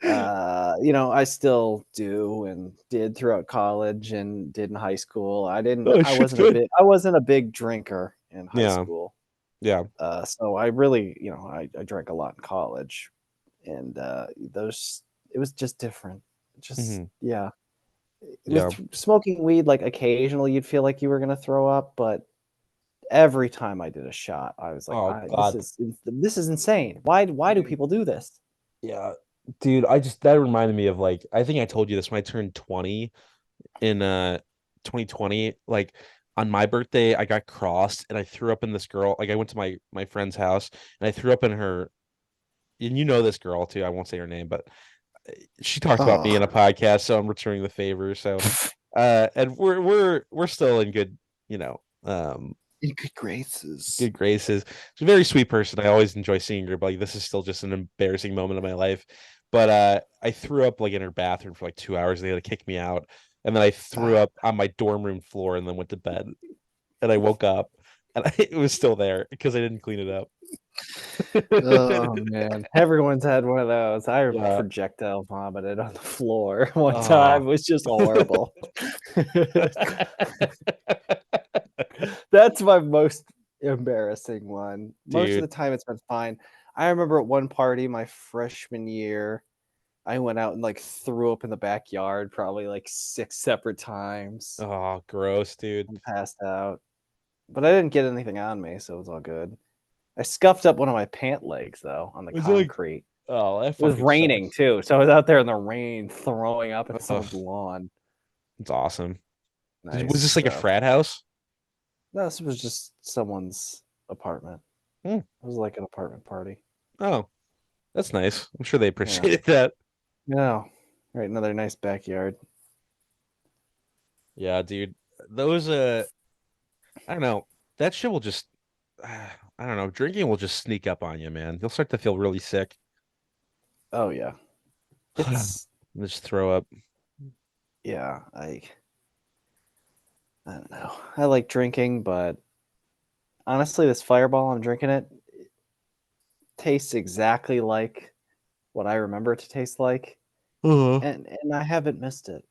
I still do and did throughout college and did in high school. Oh, shit's good. I wasn't a big drinker in high Yeah, school. yeah. So I really, I drank a lot in college, and those it was just different. Just Hmm. yeah, Yeah. smoking weed, like occasionally you'd feel like you were gonna throw up, but every time I did a shot, I was like, Oh God. this is insane. Why do Dude. people do this? Yeah. Dude, that reminded me of like I think I told you this when I turned 20 in 2020. Like on my birthday, I got crossed and I threw up in this girl. Like I went to my friend's house and I threw up in her, and you know this girl too. I won't say her name, but she talked about me Oh, in a podcast, so I'm returning the favor. So and we're still in good, you know, in good graces. good graces. She's a very sweet person. I always enjoy seeing her, but like this is still just an embarrassing moment of my life. But I threw up like in her bathroom for like 2 hours. They had to kick me out. And then I threw Ah. up on my dorm room floor and then went to bed. And I woke up and it was still there because I didn't clean it up. Oh man, everyone's had one of those. I Yeah. projectile vomited on the floor one time. Oh. It was just horrible. That's my most embarrassing one. Most of Dude. the time, it's been fine. I remember at one party my freshman year, I went out and like threw up in the backyard probably like 6 separate times Oh, gross, dude. and passed out. But I didn't get anything on me, so it was all good. I scuffed up one of my pant legs though on the Was it like, concrete. oh, that It was fucking raining sucks. too, so I was out there in the rain throwing up in someone's Ugh, lawn. it's awesome. Was Nice this like a stuff. frat house? No, this was just someone's apartment. Hmm. It was like an apartment party. Oh, that's nice. I'm sure they Yeah. appreciated that. No. Right, another nice backyard. Yeah, dude. Those I don't know. That shit will just I don't know. Drinking will just sneak up on you, man. You'll start to feel really sick. Oh yeah. It's Just throw up. yeah, I don't know. I like drinking, but honestly, this Fireball I'm drinking it tastes exactly like what I remember it to taste like, Uh-huh. and I haven't missed it.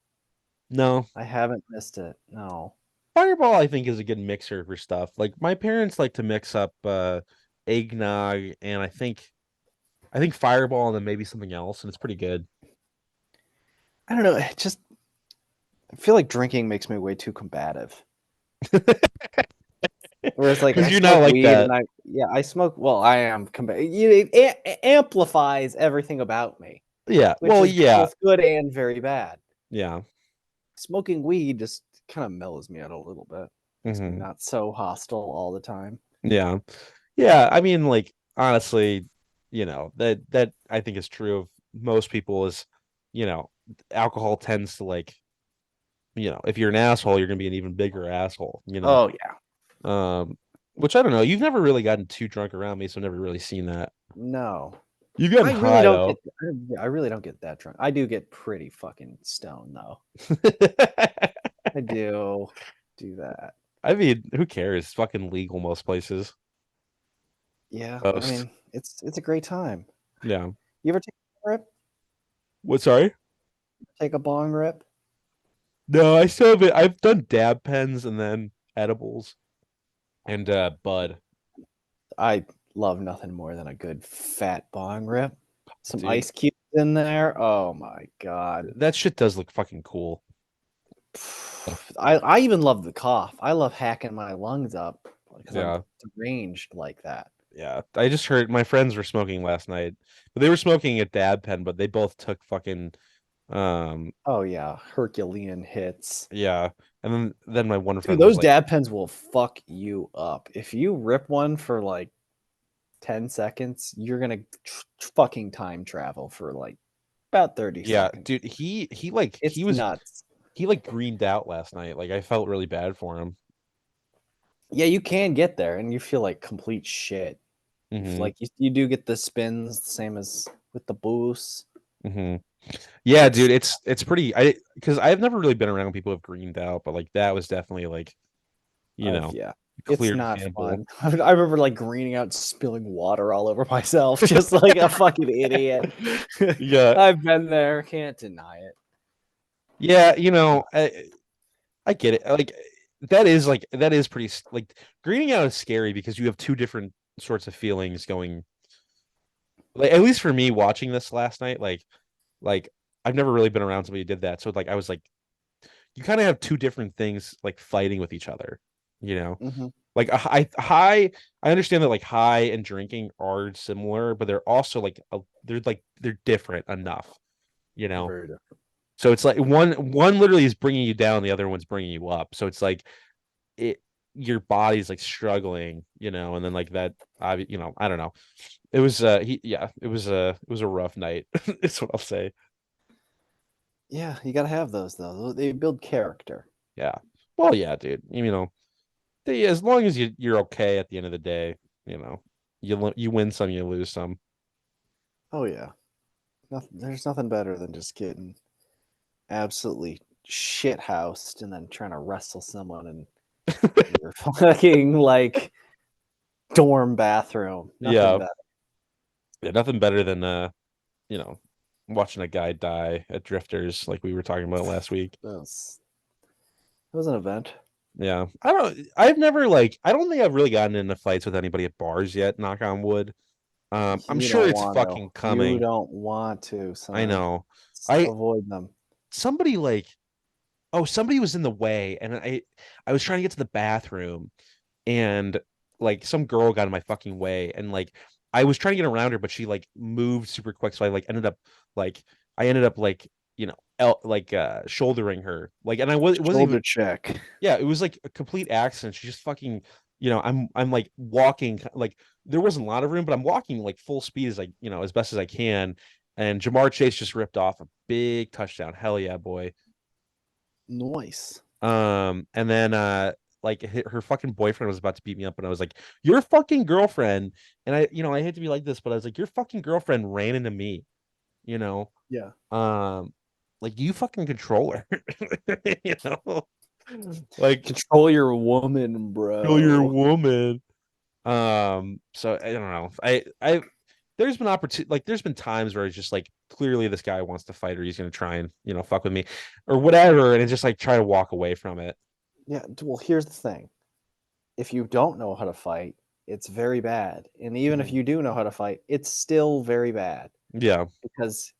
No. I haven't missed it. No. Fireball, I think, is a good mixer for stuff. Like my parents like to mix up eggnog and I think Fireball and then maybe something else, and it's pretty good. I don't know. It just I feel like drinking makes me way too combative. Whereas like Because I you're not smoke like weed that. and I smoke well, I am it amplifies everything about me, Yeah. which Well, is yeah. both good and very bad. Yeah. Smoking weed just kind of mellows me out a little bit. Makes me Hmm. not so hostile all the time. Yeah. Yeah. I mean, like, honestly, that I think is true of most people is, you know, alcohol tends to like, if you're an asshole, you're gonna be an even bigger asshole. Oh yeah. Um, which I don't know. You've never really gotten too drunk around me, so I've never really seen that. No. You've gotten I really high don't get though. I really don't get that drunk. I do get pretty fucking stoned though. I do that. I mean, who cares? It's fucking legal most places. Yeah, I Most. mean, it's a great time. Yeah. You ever take a rip? What? Sorry. Take a bong rip? No, I still have it. I've done dab pens and then edibles and bud. I love nothing more than a good fat bong rip. Some Dude, ice cubes in there. Oh my god. that shit does look fucking cool. I even love the cough. I love hacking my lungs up because I'm Yeah. deranged like that. Yeah. I just heard my friends were smoking last night. But they were smoking a dab pen, but they both took fucking um Oh yeah, Herculean hits. yeah. And then my one Dude, friend was those like, dab pens will fuck you up. If you rip one for like 10 seconds, you're gonna fucking time travel for like about 30 yeah, seconds. dude, he like It's nuts. he like greened out last night. Like I felt really bad for him. Yeah, you can get there and you feel like complete shit. Hmm. Like you do get the spins, the same as with the boost. Hmm. Yeah, It's dude, it's pretty I because I've never really been around people who have greened out, but like that was definitely like, you I've know, yeah. a It's clear not example. fun. I remember like greening out, spilling water all over myself, just like a fucking idiot. Yeah. I've been there, can't deny it. Yeah, I get it. Like that is pretty like greening out is scary because you have two different sorts of feelings going. Like at least for me watching this last night, like I've never really been around somebody who did that. So like I was like you kind of have two different things like fighting with each other, you know? Hmm. Like a high, I understand that like high and drinking are similar, but they're also they're different enough, you They're know? very different. So it's like one literally is bringing you down, the other one's bringing you up. So it's like it your body's like struggling, and then like that I don't know. It was it was a rough night. It's what I'll say. Yeah, you gotta have those though. They build character. Yeah. Well, yeah, dude. As long as you're okay at the end of the day, you win some, you lose some. Oh yeah. There's nothing better than just getting absolutely shit housed and then trying to wrestle someone in your fucking like dorm bathroom. Nothing Yeah. better. Yeah, nothing better than you know, watching a guy die at Drifters like we were talking about last week. That was an event. Yeah. I've never like I don't think I've really gotten into fights with anybody at bars yet, knock on wood. I'm You sure don't it's want to. fucking You coming. don't want to, I son. know. I Avoid them. somebody like somebody was in the way and I was trying to get to the bathroom and like some girl got in my fucking way and like I was trying to get around her but she like moved super quick so like I ended up like shouldering her like and it wasn't even Shoulder check. yeah, it was like a complete accident. She just fucking, I'm like walking, like there wasn't a lot of room, but I'm walking like full speed as as best as I can. And Jamar Chase just ripped off a big touchdown. Hell yeah, boy. Noise. And then like her fucking boyfriend was about to beat me up, and I was like, "Your fucking girlfriend," and I hate to be like this, but I was like, "Your fucking girlfriend ran into me," you know, Yeah. um, like you fucking control her, you know, like Control your woman, kill your bro. woman. So I don't know. There's been there's been times where it's just like clearly this guy wants to fight or he's gonna try and fuck with me or whatever, and it's just like try to walk away from it. Yeah. Well, here's the thing. If you don't know how to fight, it's very bad. And even if Mhm. you do know how to fight, it's still very bad Yeah. because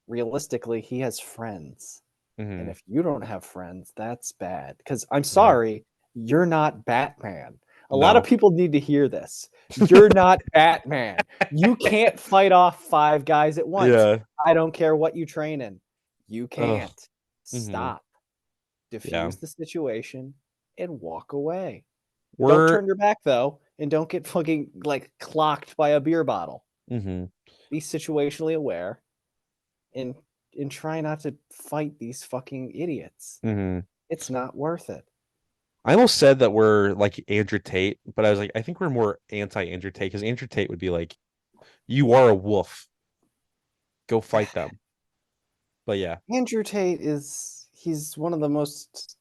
realistically, he has friends. And Hmm. if you don't have friends, that's bad. Because I'm Yeah. sorry, you're not Batman. A lot of No. people need to hear this. You're not Batman. You can't fight off five guys at once. Yeah. I don't care what you train in. You Oh. can't. Hmm. Stop. Yeah. Diffuse the situation and walk away. Don't We're. turn your back though, and don't get fucking like clocked by a beer bottle. Hmm. Be situationally aware and try not to fight these fucking idiots. Hmm. It's not worth it. I almost said that we're like Andrew Tate, but I was like, I think we're more anti Andrew Tate because Andrew Tate would be like, "You are a wolf. Go fight them." But yeah, Andrew Tate he's one of the most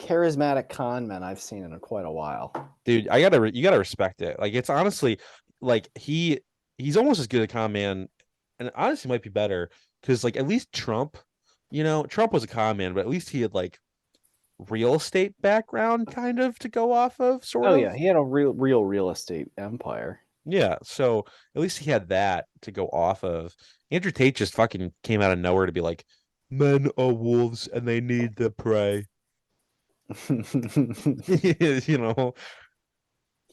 charismatic con men I've seen in quite a while. dude, you gotta respect it. Like it's honestly like he's almost as good a con man, and honestly might be better because like at least Trump Trump was a con man, but at least he had like real estate background kind of to go off of, sort Oh of. yeah, he had a real estate empire. Yeah, so at least he had that to go off of. Andrew Tate just fucking came out of nowhere to be like, men are wolves and they need the prey. you know,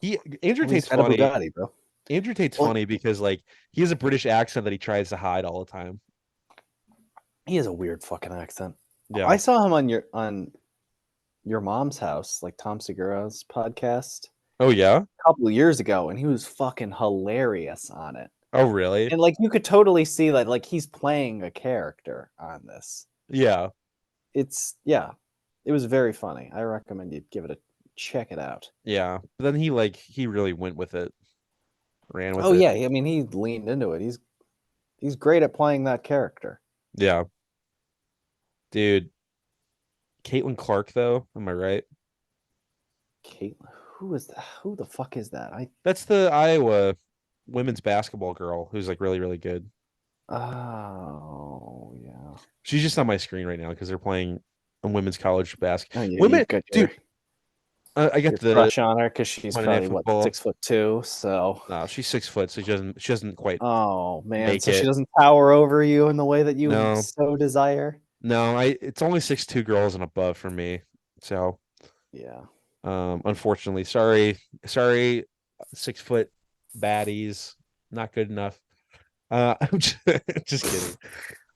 he Andrew Well, he's Tate's got a funny. Bugatti, bro. Andrew Tate's Well, funny because like he has a British accent that he tries to hide all the time. he has a weird fucking accent. I Yeah. saw him on your mom's house, like Tom Segura's podcast, Oh yeah. a couple of years ago, and he was fucking hilarious on it. Oh really? And like you could totally see that like he's playing a character on this. Yeah. Yeah, it was very funny. I recommend you give it a check it out. Yeah. But then he really went with it, ran with Oh it. yeah, I mean he leaned into it. He's great at playing that character. Yeah. Dude, Caitlin Clark though, am I right? Caitlin, who is that? Who the fuck is that? That's the Iowa women's basketball girl who's like really, really good. Oh yeah. She's just on my screen right now because they're playing a women's college basketball. Oh yeah, Women, you've got dude, I got your the crush on her because she's Monday Night probably what Football. 6'2". So No, she's 6 foot, so she doesn't quite oh man, make so she it. doesn't tower over you in the way that you No, so desire. no, it's only 6'2" girls and above for me. So, Yeah. unfortunately, sorry, 6 foot baddies, not good enough. I'm just kidding.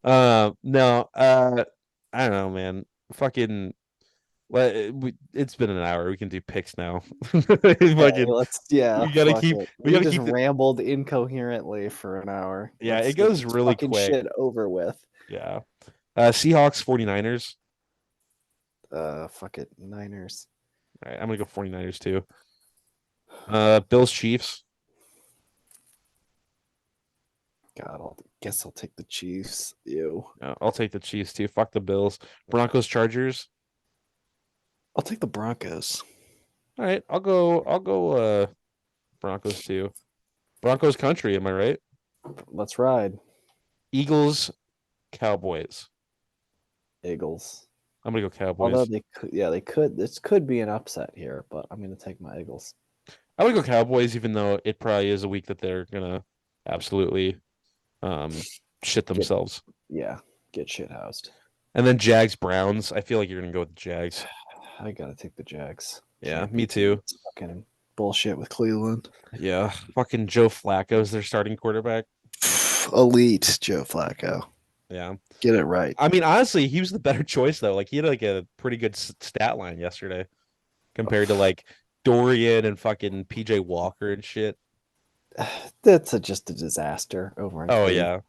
No, I don't know, man. Fucking, it's been an hour. We can do picks now. Okay, Fucking, yeah, we gotta fuck keep, it. we We gotta just keep the, rambled incoherently for an hour. yeah, it Let's get goes this really fucking quick. shit over with. Yeah. Seahawks, 49ers. Fuck it. Niners. All right, I'm gonna go 49ers too. Bills, Chiefs. God, guess I'll take the Chiefs. Ew. I'll take the Chiefs too. Fuck the Bills. Broncos, Chargers. I'll take the Broncos. All right, I'll go Broncos too. Broncos country, am I right? Let's ride. Eagles, Cowboys. Eagles. I'm gonna go Although Cowboys. they could. This could be an upset here, but I'm gonna take my Eagles. I would go Cowboys, even though it probably is a week that they're gonna absolutely shit themselves. Get shit housed. And then Jags, Browns. I feel like you're gonna go with the Jags. I gotta take the Jags. Yeah, Can't me be too. fucking bullshit with Cleveland. Yeah, fucking Joe Flacco's their starting quarterback. Elite Joe Flacco. Yeah. Get it right. I mean, honestly, he was the better choice though. Like he had like a pretty good stat line yesterday compared to like Dorian and fucking PJ Walker and shit. That's just a disaster over in Oh Cleveland. yeah.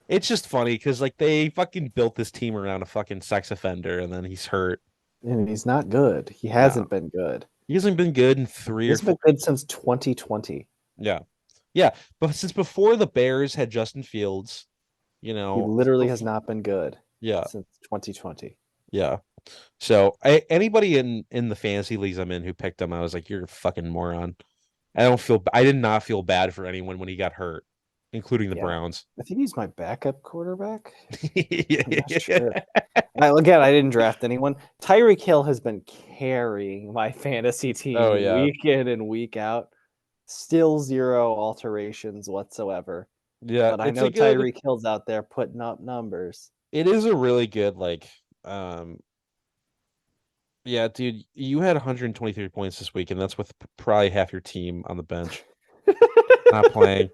It's just funny because like they fucking built this team around a fucking sex offender and then he's hurt. And he's not good. He hasn't been good. He hasn't been good in 3 or He's 4. been good since 2020. Yeah. Yeah. But since before the Bears had Justin Fields, He literally has not been good Yeah. since 2020. Yeah. So anybody in the fantasy leagues I'm in who picked him, I was like, you're a fucking moron. I did not feel bad for anyone when he got hurt, including the Yeah. Browns. I think he's my backup quarterback. Yeah. I'm not sure. Again, I didn't draft anyone. Tyreek Hill has been carrying my fantasy team Oh, yeah. week in and week out. Still zero alterations whatsoever. Yeah, But I it's know a good Tyreek Hill's out there putting up numbers. it is a really good like yeah, dude, you had 123 points this week, and that's with probably half your team on the bench not playing.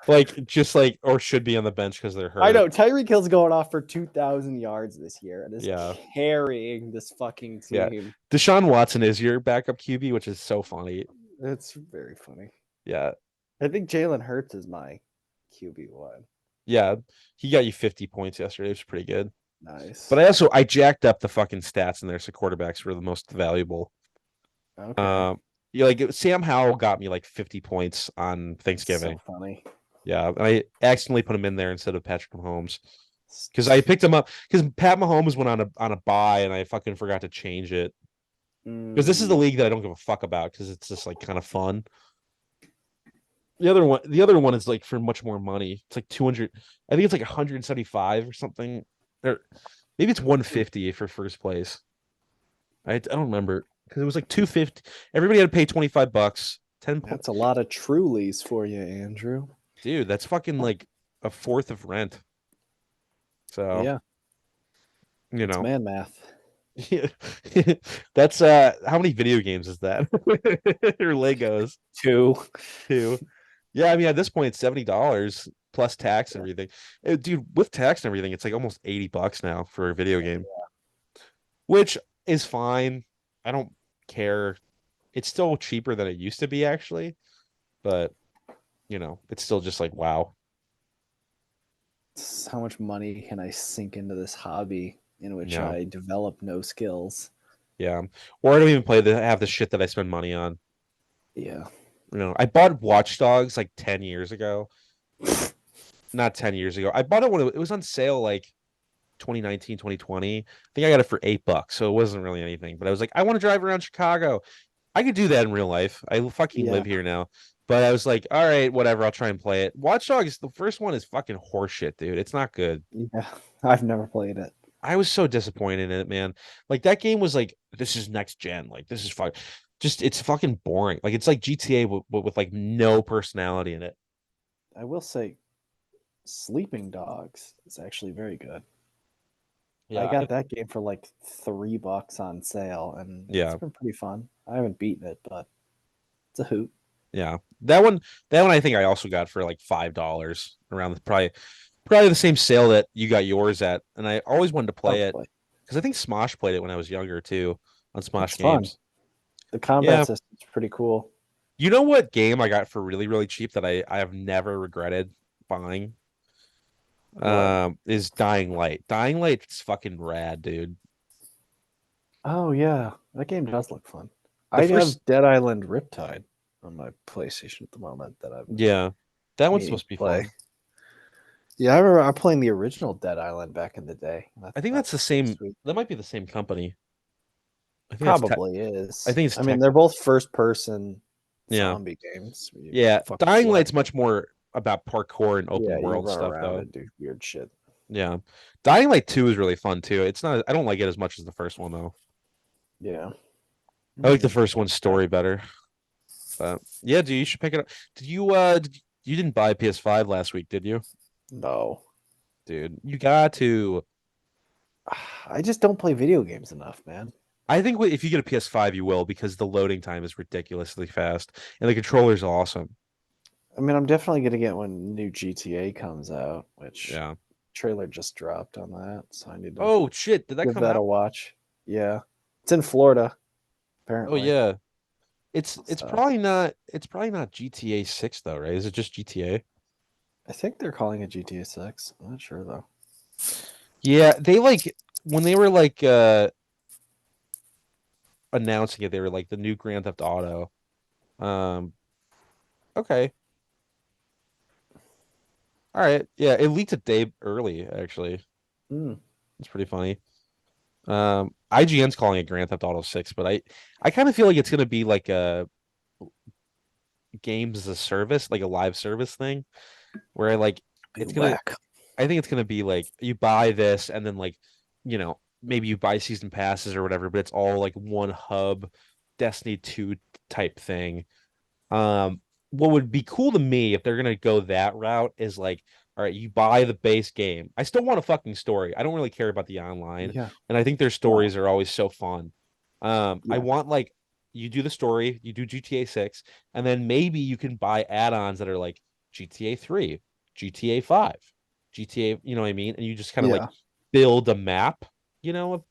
Or should be on the bench because they're hurt. I know Tyreek Hill's going off for 2,000 yards this year and is Yeah. carrying this fucking team. Yeah. Deshaun Watson is your backup QB, which is so funny. It's very funny. Yeah. I think Jalen Hurts is my QB1. Yeah. He got you 50 points yesterday. It was pretty good. Nice. But I jacked up the fucking stats in there, so quarterbacks were the most valuable. Okay. Like Sam Howell got me like 50 points on Thanksgiving. So funny. Yeah, and I accidentally put him in there instead of Patrick Mahomes because I picked him up because Pat Mahomes went on a bye and I fucking forgot to change it because this is the league that I don't give a fuck about because it's just like kind of fun. The other one is like for much more money. It's like 200. I think it's like 175 or something. Or maybe it's 150 for first place. I don't remember because it was like 250. Everybody had to pay 25 bucks. 10 point. That's a lot of Trulies for you, Andrew. Dude, that's fucking like a fourth of rent. So, Yeah, you it's know. man math. Yeah. That's how many video games is that? Or Legos 2. too. Yeah, I mean at this point it's $70 plus tax and Yeah. everything. Dude, with tax and everything, it's like almost 80 bucks now for a video game, which is fine. I don't care. It's still cheaper than it used to be actually, but it's still just like wow. How much money can I sink into this hobby in which Yeah. I develop no skills? Yeah. Or I don't even play the have the shit that I spend money on. Yeah. I bought Watch Dogs like 10 years ago. Not 10 years ago. I bought it when it was on sale like 2019, 2020. I think I got it for $8, so it wasn't really anything. But I was like, I want to drive around Chicago. I could do that in real life. I fucking Yeah. live here now. But I was like, all right, whatever, I'll try and play it. Watch Dogs, the first one is fucking horseshit, dude. It's not good. Yeah. I've never played it. I was so disappointed in it, man. Like that game was like, this is next gen. Like this is fun. Just it's fucking boring. Like it's like GTA with like no personality in it. I will say Sleeping Dogs is actually very good. I Yeah, got that game for like $3 on sale, and it's yeah, been pretty fun. I haven't beaten it, but it's a hoot. yeah. That one I think I also got for like $5 around probably the same sale that you got yours at. And I always wanted to play it Probably. because I think Smosh played it when I was younger too on Smosh It's fun. games. The combat Yeah. system's pretty cool. You know what game I got for really, really cheap that I have never regretted buying? What? Is Dying Light. Dying Light's fucking rad, dude. Oh yeah, that game does look fun. The I first have Dead Island Riptide on my PlayStation at the moment that I'm Yeah. That one's meaning supposed to to be play. fun. Yeah, I remember I'm playing the original Dead Island back in the day. And I I thought think that that's the was pretty same sweet. that might be the same company. I think that's tech Probably I is. think it's I mean, tech. they're both first person Yeah. zombie games. You Yeah. fuck Dying blood. Light's much more about parkour and Yeah, open you world run stuff around though. and do weird shit. Yeah. Dying Light 2 is really fun too. It's not I don't like it as much as the first one though. Yeah. I like the Hmm. first one's story better. But yeah, dude, you should pick it up. You didn't buy a PS5 last week, did you? No. Dude, you got to. I just don't play video games enough, man. I think if you get a PS5, you will because the loading time is ridiculously fast and the controller's awesome. I mean, I'm definitely gonna get when new GTA comes out, which Yeah. trailer just dropped on that, so I need to Oh shit, did that give come that a out? watch. Yeah, it's in Florida Oh apparently. yeah. It's So probably not GTA 6 though, right? Is it just GTA? I think they're calling it GTA 6. I'm not sure though. Yeah, they like when they were like announcing it, they were like the new Grand Theft Auto. Um, okay. All right. Yeah, it leaked a day early, actually. Hmm. It's pretty funny. IGN's calling it Grand Theft Auto 6, but I kind of feel like it's gonna be like a games as a service, like a live service thing, where like Be it's gonna whack. I think it's gonna be like you buy this and then like, maybe you buy season passes or whatever, but it's all like one hub Destiny 2 type thing. What would be cool to me if they're gonna go that route is like, all right, you buy the base game. I still want a fucking story. I don't really care about the online, Yeah. and I think their No. stories are always so fun. I Yeah. want like you do the story, you do GTA 6, and then maybe you can buy add-ons that are like GTA 3, GTA 5, GTA, you know what I mean? And you just kind of like Yeah. build a map,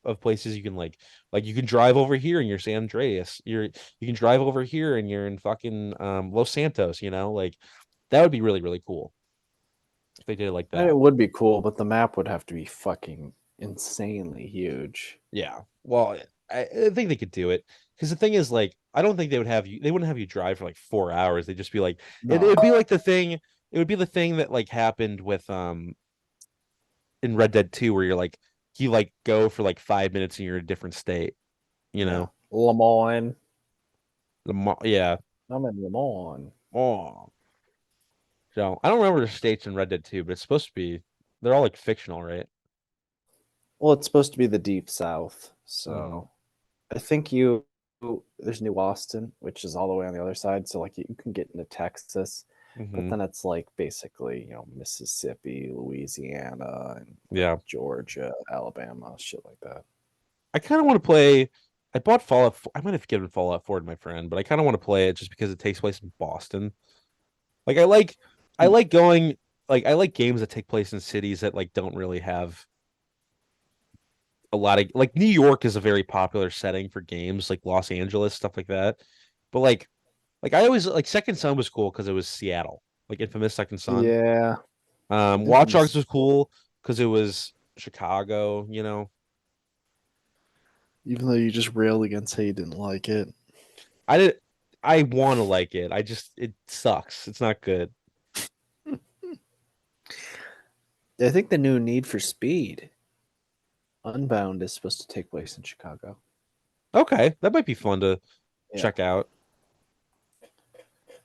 of places you can like you can drive over here and you're San Andreas. You can drive over here and you're in fucking Los Santos, like that would be really, really cool if they did it like And it that. would be cool, but the map would have to be fucking insanely huge. Yeah. Well, I think they could do it because the thing is, like, I don't think they wouldn't have you drive for like 4 hours. They'd just be like, No. it'd be like it would be the thing that like happened with in Red Dead 2 where you're like, you like go for like 5 minutes and you're in a different state, you Yeah. know? Lemoyne. Yeah. I'm in Lemoyne. Oh. So I don't remember the states in Red Dead 2, but it's supposed to be. They're all like fictional, right? Well, it's supposed to be the deep south, Hmm. so I think you there's New Austin, which is all the way on the other side. So like you can get into Texas, but Hmm. then it's like basically Mississippi, Louisiana, and like Yeah. Georgia, Alabama, shit like that. I kind of want to play. I bought Fallout. I might have given Fallout 4 to my friend, but I kind of want to play it just because it takes place in Boston. Like I Hmm. like going. Like I like games that take place in cities that like don't really have a lot of like New York is a very popular setting for games, like Los Angeles, stuff like that. But like I always like Second Son was cool because it was Seattle, like Infamous Second Son. Yeah, Watch Infamous Dogs is was cool. cool because it was Chicago, you know. Even though you just railed against how you didn't like it. I did I want to like it. I just it sucks. It's not good. I think the new Need for Speed Unbound is supposed to take place in Chicago. Okay, that might be fun to Yeah. check out.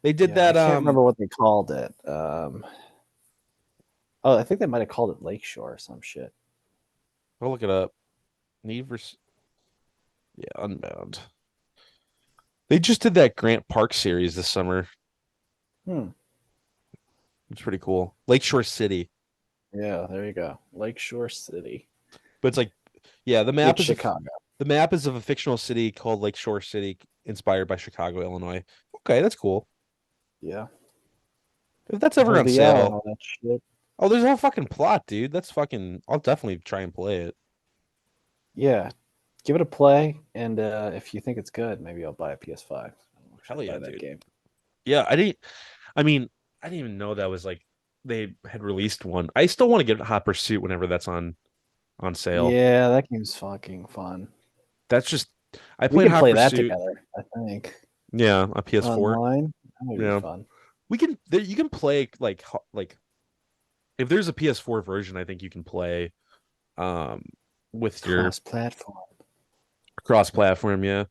They did Yeah, I that can't remember what they called it. Oh, I think they might have called it Lakeshore or some shit. I'll look it up. Need for yeah, Unbound. They just did that Grant Park series this summer. Hmm. It's pretty cool. Lakeshore City. Yeah, there you go. Lakeshore City. But it's like yeah, It's Chicago. the map is of a fictional city called Lakeshore City inspired by Chicago, Illinois. Okay, that's cool. Yeah. If that's ever Hold on the L and sale. all that shit. Oh, there's a whole fucking plot, dude. That's fucking I'll definitely try and play it. Yeah. Give it a play, and if you think it's good, maybe I'll buy a PS5. Hell Should yeah, buy that dude. game. Yeah, I mean, I didn't even know that was like they had released one. I still want to get Hot Pursuit whenever that's on sale. Yeah, that game's fucking fun. That's just I We played can Hot play that Pursuit, together, I think. yeah, on PS4. Online. That would be Yeah. fun. You can play like if there's a PS4 version, I think you can play um with your Cross platform. cross platform, yeah.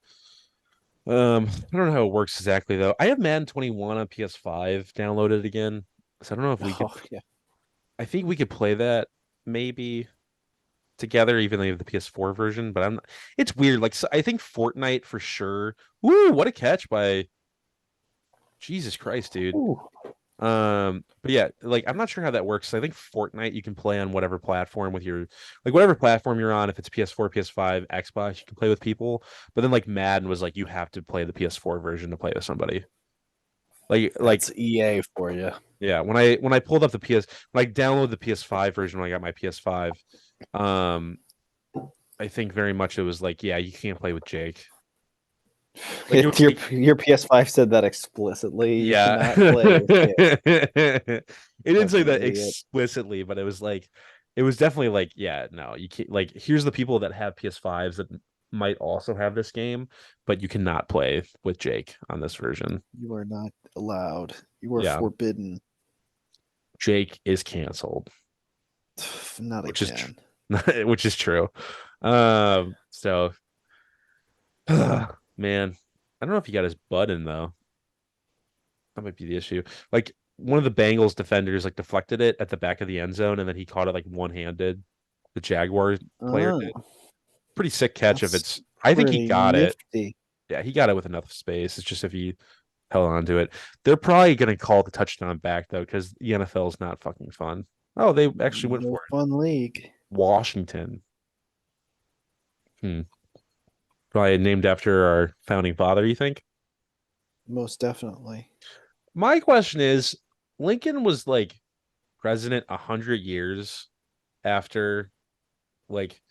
I don't know how it works exactly though. I have Madden 21 on PS5 downloaded again. So I don't know if we could Oh yeah. I think we could play that maybe together, even though you have the PS4 version, but I'm not, it's weird. Like so I think Fortnite for sure. Woo, what a catch by Jesus Christ, dude. Ooh. But yeah, like I'm not sure how that works. I think Fortnite you can play on whatever platform with your like whatever platform you're on, if it's PS4, PS5, Xbox, you can play with people. But then like Madden was like you have to play the PS4 version to play with somebody. Like That's EA for you. yeah, when I pulled up the when I downloaded the PS5 version when I got my PS5, um I think very much it was like, yeah, you can't play with Jake. Like it was Your like your PS5 said that explicitly. You yeah. cannot play with Jake. It didn't say Fucking that idiot. explicitly, but it was definitely like, yeah, no, you can't like here's the people that have PS5s that might also have this game, but you cannot play with Jake on this version. You are not allowed. You are Yeah, forbidden. Jake is canceled, Not which is tr- again. which is true. So man, I don't know if he got his butt in though. That might be the issue. Like one of the Bengals defenders like deflected it at the back of the end zone, and then he caught it like one-handed. The Jaguar player did. Oh, Pretty sick catch if that's it's. I think he pretty got it. nifty. Yeah, he got it with enough space. It's just if he held on to it. They're probably going to call the touchdown back though, because the NFL is not fucking fun. Oh, they actually went No for it. fun league. Washington. Hmm. Probably named after our founding father. You think? Most definitely. My question is, Lincoln was like president 100 years after like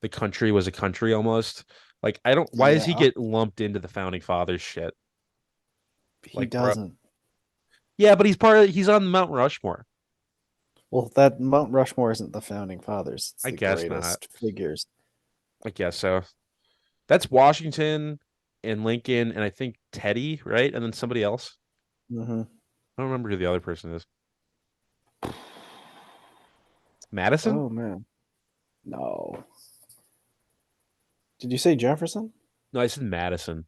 the country was a country almost. Like I don't why does he Yeah, get lumped into the founding fathers shit? he Like bro. doesn't. Yeah, but he's on Mount Rushmore. Well, that Mount Rushmore isn't the founding fathers. It's I the guess not. greatest figures. I guess so. That's Washington and Lincoln and I think Teddy, right? And then somebody else. Hmm. I don't remember who the other person is. Madison? Oh man, no. Did you say Jefferson? No, I said Madison.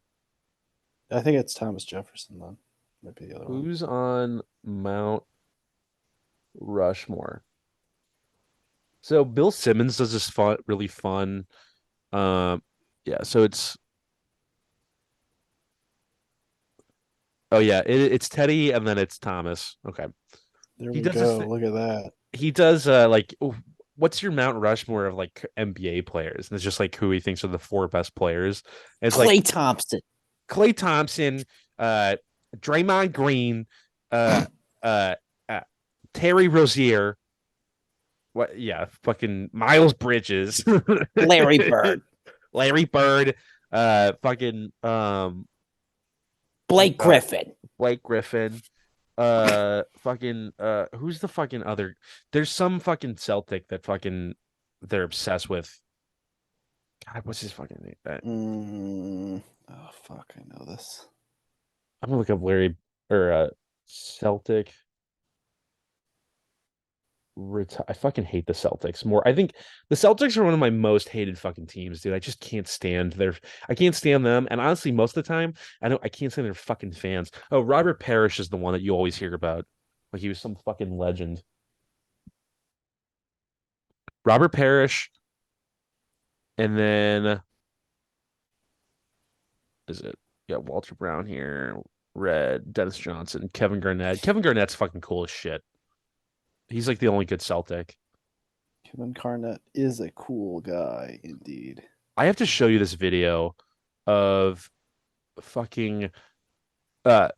I think it's Thomas Jefferson. Then might be the other one. Who's on Mount? Rushmore. So Bill Simmons does this fun, really fun. Um, yeah. So it's oh yeah, it's Teddy and then it's Thomas. Okay. There He we does this. go. Look at that. He does like what's your Mount Rushmore of like NBA players? And it's just like who he thinks are the four best players. And it's like Clay Thompson. Clay Thompson, uh, Draymond Green, uh, uh, uh, Terry Rozier. What? Yeah, fucking Miles Bridges, Larry Bird. Larry Bird, fucking Blake uh, Griffin. Blake Griffin, fucking who's the fucking other? There's some fucking Celtic that fucking they're obsessed with. God, what's his fucking name? Oh fuck, I know this. I'm gonna look up Larry or Celtic. I fucking hate the Celtics more. I think the Celtics are one of my most hated fucking teams, dude. I just can't stand I can't stand them. And honestly, most of the time, I can't stand their fucking fans. Oh, Robert Parrish is the one that you always hear about. Like he was some fucking legend. Robert Parrish, and then is it? Yeah, Walter Brown here, Red, Dennis Johnson, Kevin Garnett. Kevin Garnett's fucking cool as shit. He's like the only good Celtic. Kevin Garnett is a cool guy, indeed. I have to show you this video of fucking uh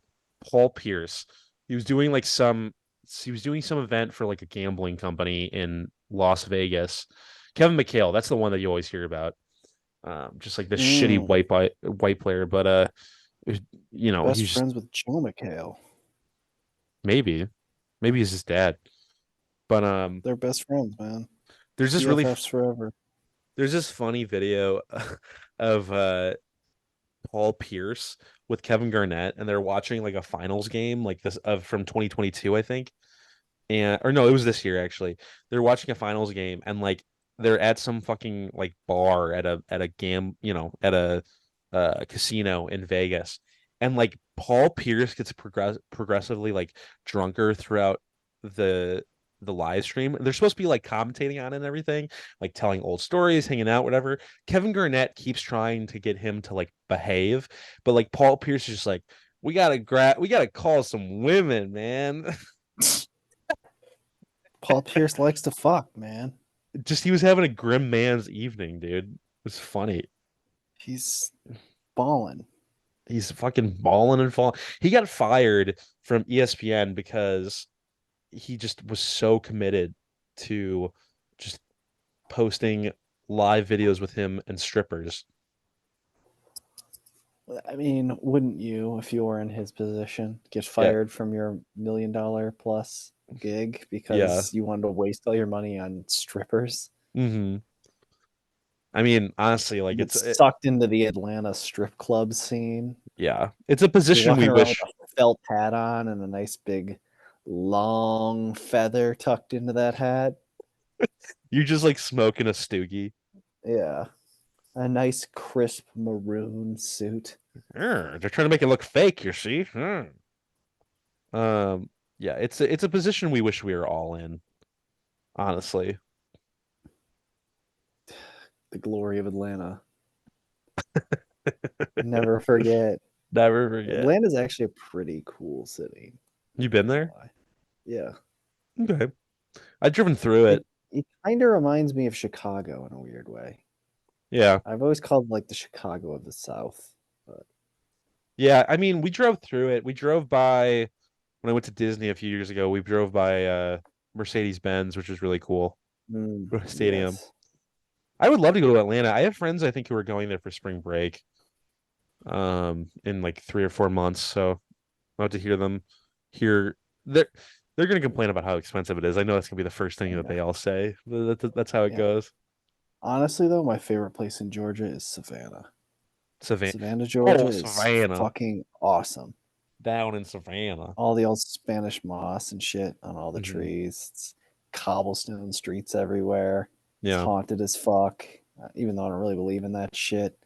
Paul Pierce. He was doing like he was doing some event for like a gambling company in Las Vegas. Kevin McHale, that's the one that you always hear about. Just like this shitty Mm, white player, but it was- best he's just friends with Joe McHale. maybe he's his dad. But They're best friends, man. there's this really BFFs forever. there's this funny video of Paul Pierce with Kevin Garnett, and they're watching like a finals game like this of from 2022, I think. And or no, it was this year actually. They're watching a finals game and like they're at some fucking like bar at a at a casino in Vegas. And like Paul Pierce gets progressively like drunker throughout the the live stream. They're supposed to be like commentating on it and everything, like telling old stories, hanging out, whatever. Kevin Garnett keeps trying to get him to like behave, but like Paul Pierce is just like, we gotta call some women, man. Paul Pierce likes to fuck, man. Just he was having a grim man's evening, dude. It's funny. He's balling. He's fucking balling and falling. He got fired from ESPN because he just was so committed to just posting live videos with him and strippers. I mean, wouldn't you, if you were in his position, get Yeah. fired from your $1 million plus gig Yeah. because you wanted to waste all your money on strippers? Hmm. I mean, honestly, like Get sucked into the Atlanta strip club scene. yeah, it's a You're position we walking around with wish a felt hat on and a nice big long feather tucked into that hat. you're just like smoking a stoogie. Yeah. A nice crisp maroon suit. They're trying to make it look fake, you see. Um, yeah, it's a position we wish we were all in, honestly. The glory of Atlanta. Never forget. Never forget. Atlanta's actually a pretty cool city. You been there? Yeah. Okay. I've driven through it. It kind of reminds me of Chicago in a weird way. Yeah. I've always called it like the Chicago of the South. But Yeah. I mean, we drove through it. We drove by when I went to Disney a few years ago. We drove by Mercedes-Benz, which was really cool. Stadium. yes. I would love to go to Atlanta. I have friends I think who are going there for spring break in like 3 or 4 months. So I'll have to hear them hear they're gonna complain about how expensive it is. I know that's gonna be the first thing that Yeah. they all say. That's how it Yeah. goes. Honestly, though, my favorite place in Georgia is Savannah. Savannah. Savannah, Georgia Oh, is Savannah. fucking awesome. Down in Savannah. All the old Spanish moss and shit on all the Hmm. trees. It's cobblestone streets everywhere. It's Yeah. haunted as fuck, even though I don't really believe in that shit.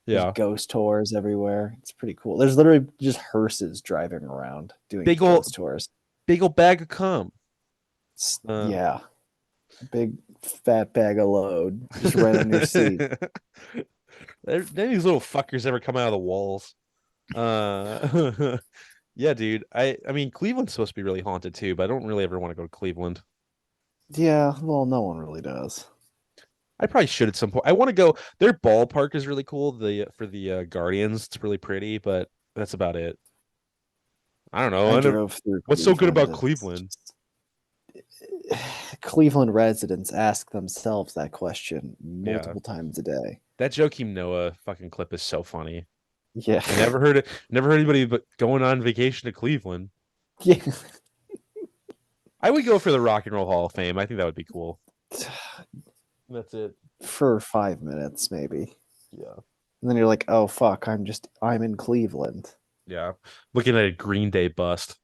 There's Yeah. ghost tours everywhere. It's pretty cool. There's literally just hearses driving around doing Big ghost old tours. big old bag of cum. Uh, Yeah, big fat bag of load just right on your seat. These little fuckers ever come out of the walls. Yeah, dude. I mean Cleveland's supposed to be really haunted too, but I don't really ever want to go to Cleveland. Yeah, well, no one really does. I probably should at some point. I want to go. Their ballpark is really cool. The for the Guardians, it's really pretty, but that's about it. I don't know. I I never, drove through what's so good Cleveland. about It's Cleveland? just Cleveland residents ask themselves that question Yeah, multiple times a day. that Joakim Noah fucking clip is so funny. Yeah. I never heard it. Never heard anybody but going on vacation to Cleveland. Yeah. I would go for the Rock and Roll Hall of Fame. I think that would be cool. That's it. For 5 minutes, maybe. Yeah. And then you're like, oh fuck, I'm in Cleveland. Yeah. Looking at a Green Day bust.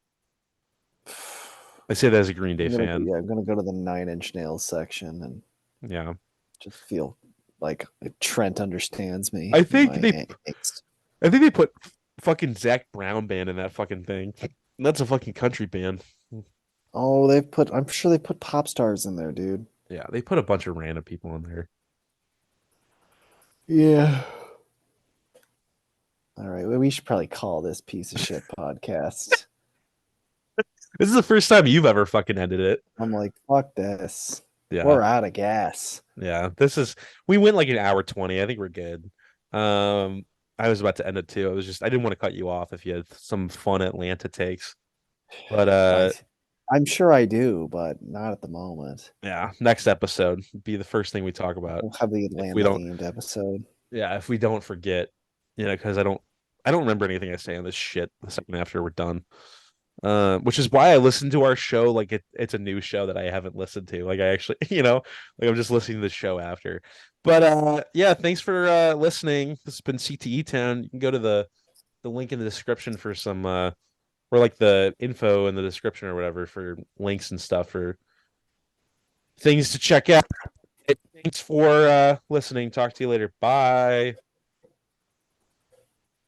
I say that as a Green Day fan. I'm gonna go to the Nine Inch Nails section and Yeah. just feel like Trent understands me I in think my they angst. I think they put fucking Zach Brown band in that fucking thing. That's a fucking country band. Oh, I'm sure they put pop stars in there, dude. Yeah, they put a bunch of random people in there. Yeah. All right, well, we should probably call this piece of shit podcast. This is the first time you've ever fucking ended it. I'm like, fuck this. Yeah. We're out of gas. Yeah. We went like an hour 20. I think we're good. I was about to end it too. I didn't want to cut you off if you had some fun Atlanta takes. But I'm sure I do, but not at the moment. yeah, next episode be the first thing we talk about. We'll have the If we Atlanta don't themed episode. Yeah, if we don't forget, because I don't remember anything I say on this shit the second after we're done. Which is why I listen to our show like it's a new show that I haven't listened to. Like I actually, like I'm just listening to the show after. But yeah, thanks for listening. This has been CTE Town. You can go to the link in the description for some or like the info in the description or whatever for links and stuff for things to check out. Thanks for listening. Talk to you later. Bye.